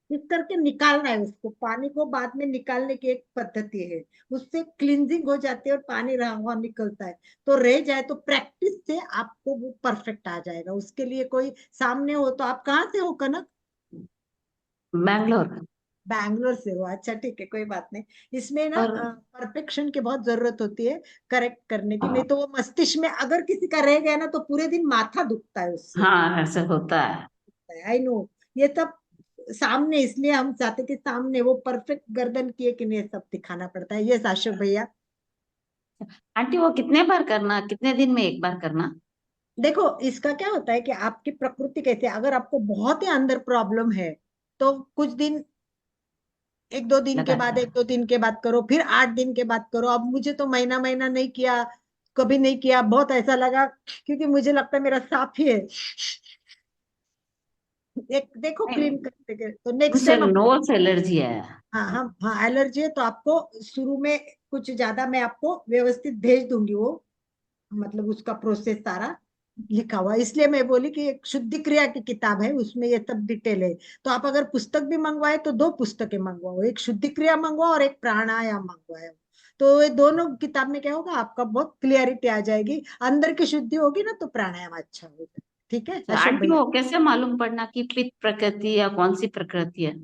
इस करके निकालना है उसको, पानी को बाद में निकालने की एक पद्धति है। उससे क्लींजिंग हो जाती है और पानी रहा हुआ निकलता है। तो रह जाए तो प्रैक्टिस से आपको वो परफेक्ट आ जाएगा। उसके लिए कोई सामने हो तो, आप कहाँ से हो कनक? बैंगलोर। बैंगलोर से हो, अच्छा ठीक है, कोई बात नहीं। इसमें ना और परफेक्शन की बहुत जरूरत होती है करेक्ट करने की, नहीं तो वो मस्तिष्क में अगर किसी का रह गया ना, तो पूरे दिन माथा दुखता है उससे। हाँ, ऐसे होता है। I know. ये सब सामने, इसलिए हम चाहते कि सामने वो परफेक्ट गर्दन की है कि नहीं, सब दिखाना पड़ता है। ये अशोक भैया, आंटी, वो कितने बार करना, कितने दिन में एक बार करना? देखो इसका क्या होता है कि आपकी प्रकृति कैसे है। अगर आपको बहुत ही अंदर प्रॉब्लम है तो कुछ दिन, एक दो दिन के बाद, लगातार। एक दो दिन के बाद करो, फिर 8 दिन के बाद करो। अब मुझे तो महीना महीना नहीं किया, कभी नहीं किया, बहुत ऐसा लगा, क्योंकि मुझे लगता है मेरा साफ ही है। एक देखो नहीं, क्लीन करते करते, तो नेक्स्ट मुझे टाइम। नोज एलर्जी है। हाँ हाँ एलर्जी है तो आपको शुरू में कुछ ज्यादा, मैं आपको व्यवस्थित भेज दूंगी वो, मतलब उसका प्रोसेस सारा लिखा हुआ। इसलिए मैं बोली कि एक शुद्धि क्रिया की किताब है, उसमें ये सब डिटेल है। तो आप अगर पुस्तक भी मंगवाए तो दो पुस्तकें मंगवाओ, एक शुद्धि क्रिया मंगवाओ और एक प्राणायाम मंगवाओ। तो ये दोनों किताब में क्या होगा, आपका बहुत क्लियरिटी आ जाएगी, अंदर की शुद्धि होगी ना तो प्राणायाम अच्छा होगा। ठीक है तो अशोक आंटी, भैया? वो कैसे मालूम पड़ना कि पित्त प्रकृति या कौन सी प्रकृति है?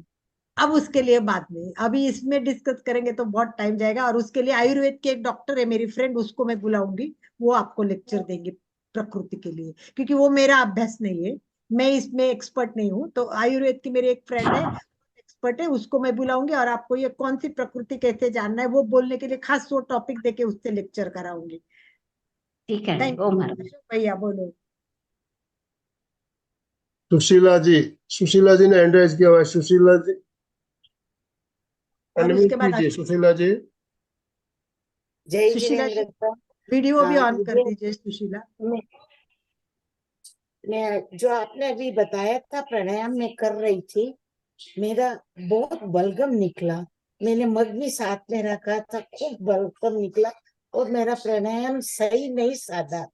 अब उसके लिए बाद में, अभी इसमें डिस्कस करेंगे तो बहुत टाइम जाएगा। और उसके लिए आयुर्वेद की एक डॉक्टर है मेरी फ्रेंड, उसको मैं बुलाऊंगी, वो आपको लेक्चर देंगे प्रकृति के लिए, क्योंकि वो मेरा अभ्यास नहीं है, मैं इसमें एक्सपर्ट नहीं हूँ। तो आयुर्वेद की मेरी एक फ्रेंड है, एक्सपर्ट है, उसको मैं बुलाऊंगी, और आपको ये कौन सी प्रकृति कैसे जानना है वो बोलने के लिए खास वो टॉपिक देके उससे लेक्चर कराऊंगी। ठीक है आंटी, थैंक ओम यू हर। अशोक भैया, बोलो। सुशीला जी, सुशीला जी ने हैंड राइज किया हुआ है। सुशीला जी, और अनम्यूट उसके बाद कीजिए सुशीला जी। जय सुशीला जिनेन्द्र जी, का। वीडियो भी हाँ, ऑन कर दीजिए सुशीला। मैं जो आपने अभी बताया था प्राणायाम में कर रही थी, मेरा बहुत बलगम निकला। मैंने मग भी साथ में रखा था, खूब बलगम निकला और मेरा प्राणायाम सही नहीं साधा।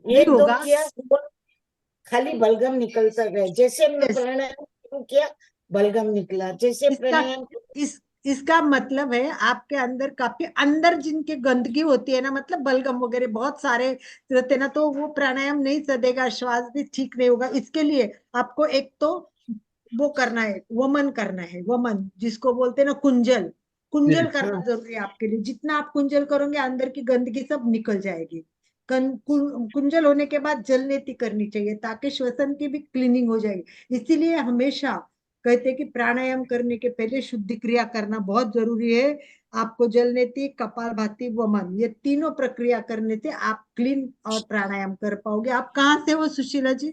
नहीं एक दो होगा किया, खाली बलगम निकलता गया। जैसे मैं yes। प्राणायाम शुरू किया, बलगम निकला। जैसे इसका प्राणायाम इस इसका मतलब है आपके अंदर काफी, अंदर जिनके गंदगी होती है ना, मतलब बलगम वगैरह बहुत सारे रहते हैं ना, तो वो प्राणायाम नहीं सदेगा, श्वास भी ठीक नहीं होगा। इसके लिए आपको एक तो वो करना है, वमन करना है, वमन जिसको बोलते हैं ना, कुंजल। कुंजल करना हाँ, जरूरी है आपके लिए। जितना आप कुंजल करोगे अंदर की गंदगी सब निकल जाएगी। कुंजल होने के बाद जलनेती करनी चाहिए, ताकि श्वसन की भी क्लीनिंग हो जाएगी। इसीलिए हमेशा कहते हैं कि प्राणायाम करने के पहले शुद्धि क्रिया करना बहुत जरूरी है। आपको जलनेती, कपालभाति, वमन, ये तीनों प्रक्रिया करने से आप क्लीन और प्राणायाम कर पाओगे। आप कहाँ से हो सुशीला जी?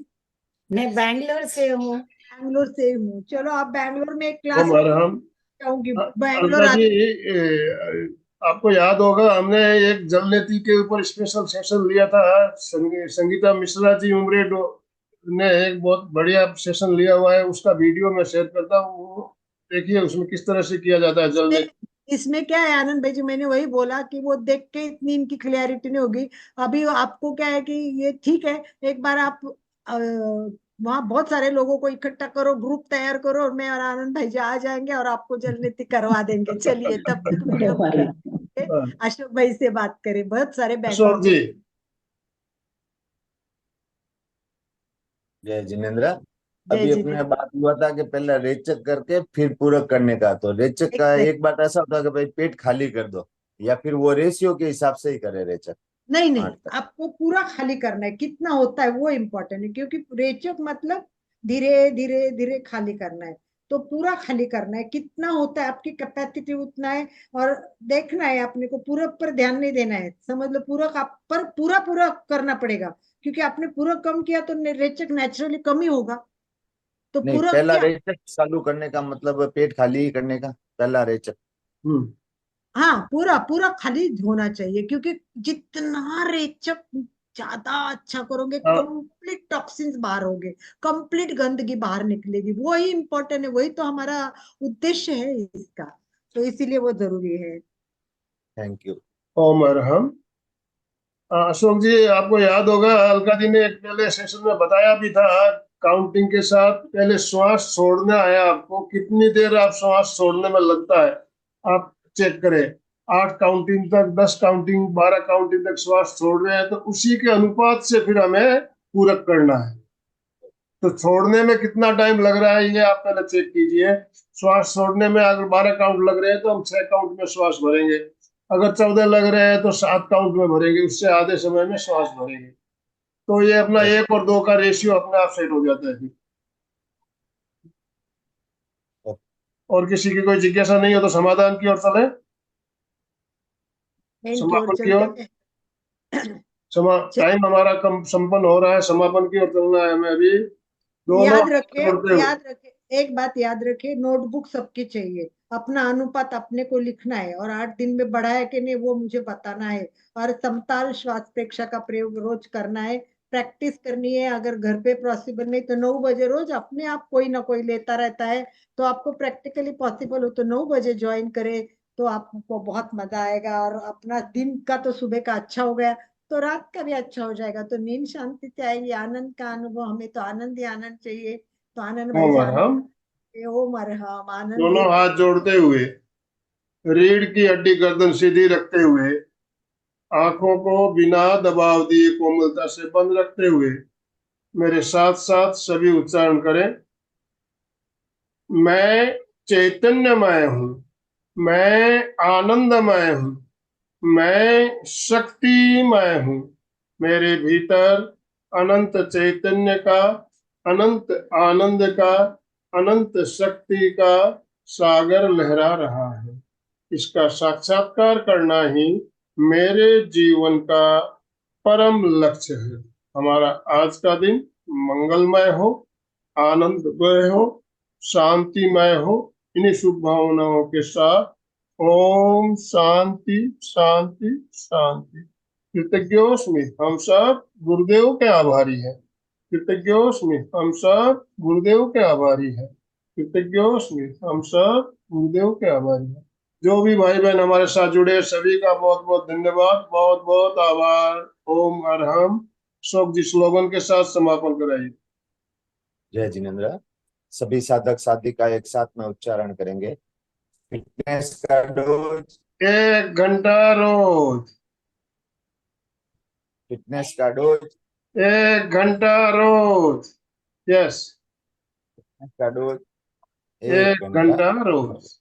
मैं बैंगलोर से हूँ। बैंगलोर से हूँ। चलो आप बैंगलोर में एक क्लास ओम हर हम। जाऊंगी, बैंगलोर अलका जी, आती। आपको याद होगा हमने एक जलनेती के ऊपर स्पेशल सेशन लिया था। संगीता मिश्रा जी उमरेड ने एक बहुत बढ़िया सेशन लिया हुआ है, उसका वीडियो मैं शेयर करता हूँ, वो देखिए उसमें किस तरह से किया जाता है इसमें जलनेती। इसमें क्या है आनंद भाई जी, मैंने वही बोला कि वो देख के इतनी इनकी क्लियरिटी नहीं होगी। अभी आपको क्या है कि ये ठीक है, एक बार आप वहां बहुत सारे लोगों को इकट्ठा करो, ग्रुप तैयार करो, और मैं और आनंद भाई जी आ जाएंगे और आपको जलनीति करवा देंगे। चलिए, तब तक वीडियो अशोक भाई से बात करें, बहुत सारे अशोक बैकग्राउंड जी, में। जय जिनेन्द्र। जय अभी जी अपने बात हुआ था कि पहले रेचक करके फिर पूरक करने का। तो रेचक का एग्जैक्ट। एक बात ऐसा होता है कि भाई पेट खाली कर दो, या फिर वो रेशियो के हिसाब से ही करे रेचक नहीं नहीं, 8 तक। आपको पूरा खाली करना है, कितना होता है वो इम्पोर्टेंट है, क्योंकि रेचक मतलब धीरे धीरे धीरे खाली करना है। तो पूरा खाली करना है, कितना होता है आपकी कैपेसिटी उतना है। और देखना है अपने को, पूरा पर ध्यान नहीं देना है, समझ लो। पूरा आप पर पूरा पूरा करना पड़ेगा, क्योंकि आपने पूरा कम किया तो रेचक नेचुरली कम ही होगा। तो नहीं, पूरा पहला क्या, रेचक चालू करने का मतलब पेट खाली ही करने का, पहला रेचक। हाँ पूरा पूरा खाली होना चाहिए, क्योंकि जितना रेचक ज्यादा अच्छा करोगे, हाँ। कंप्लीट टॉक्सिन्स बाहर होंगे, कंप्लीट गंदगी बाहर निकलेगी। वही इम्पोर्टेंट है, वही तो हमारा उद्देश्य है इसका, तो इसीलिए वो जरूरी है। Thank you. ओम अरहम। अशोक जी, आपको याद होगा अलका जी ने एक पहले सेशन में बताया भी था, काउंटिंग के साथ पहले श्वास छोड़ना है आपको, कितनी देर आप श्वास छोड़ने में लगता है आप चेक करें। 8 काउंटिंग तक, 10 काउंटिंग, 12 काउंटिंग तक श्वास छोड़ रहे हैं, तो उसी के अनुपात से फिर हमें पूरक करना है। तो छोड़ने में कितना टाइम लग रहा है ये आप पहले चेक कीजिए। श्वास छोड़ने में अगर 12 काउंट लग रहे हैं तो हम 6 काउंट में श्वास भरेंगे, अगर 14 लग रहे हैं तो 7 काउंट में भरेंगे, उससे आधे समय में श्वास भरेंगे। तो ये अपना 1 और 2 का रेशियो अपने आप सेट हो जाता है फिर। और किसी की कोई जिज्ञासा नहीं हो तो समाधान की ओर चले, एंड की ओर समापन की ओर। चलते हैं। टाइम हमारा कम संपन्न हो रहा है, समापन की ओर चलना है हमें अभी। दोनों याद हाथ रखे, जोड़ते हुए। याद रखे, एक बात याद रखे, नोटबुक सबकी चाहिए, अपना अनुपात अपने को लिखना है, और 8 दिन में बढ़ा है कि नहीं वो मुझे बताना है। और समताल श्वास प्रेक्षा का प्रयोग रोज करना है, प्रैक्टिस करनी है। अगर घर पे पॉसिबल नहीं तो 9 बजे रोज, अपने आप कोई ना कोई लेता रहता है, तो आपको प्रैक्टिकली पॉसिबल हो तो 9 बजे ज्वाइन करे, तो आपको बहुत मजा आएगा। और अपना दिन का तो सुबह का अच्छा हो गया, तो रात का भी अच्छा हो जाएगा, तो नींद शांति से आएगी, आनंद का अनुभव, हमें तो आनंद ही आनंद चाहिए, तो आनंद भाई ओम से अरहम। आनंद। ओम अरहम, आनंद दोनों लेते हाथ जोड़ते हुए, रीढ़ की हड्डी गर्दन सीधी रखते हुए, आंखों को बिना दबाव दिए कोमलता से बंद रखते हुए मेरे साथ साथ सभी उच्चारण करें। मैं चैतन्यमय हूँ, मैं आनंदमय हूँ, मैं शक्तिमय हूँ। मेरे भीतर अनंत चैतन्य का, अनंत आनंद का, अनंत शक्ति का सागर लहरा रहा है। इसका साक्षात्कार करना ही मेरे जीवन का परम लक्ष्य है। हमारा आज का दिन मंगलमय हो, आनंदमय हो, शांतिमय हो। इन्हीं शुभ भावनाओं के साथ ओम शांति शांति शांति। कृतज्ञोस्मि, हम सब गुरुदेव के आभारी हैं। कृतज्ञोस्मि, हम सब गुरुदेव के आभारी हैं। कृतज्ञोस्मि, हम सब गुरुदेव के आभारी हैं। जो भी भाई बहन हमारे साथ जुड़े सभी का बहुत बहुत धन्यवाद, बहुत बहुत आभार। ओम अरहम। अशोक जी स्लोगन के साथ समापन कराइए। जय जिनेन्द्र। सभी साधक साधिका एक साथ में उच्चारण करेंगे। फिटनेस का डोज, 1 घंटा रोज। फिटनेस का डोज, 1 घंटा रोज। यस, का डोज, 1 1 घंटा। घंटा रोज।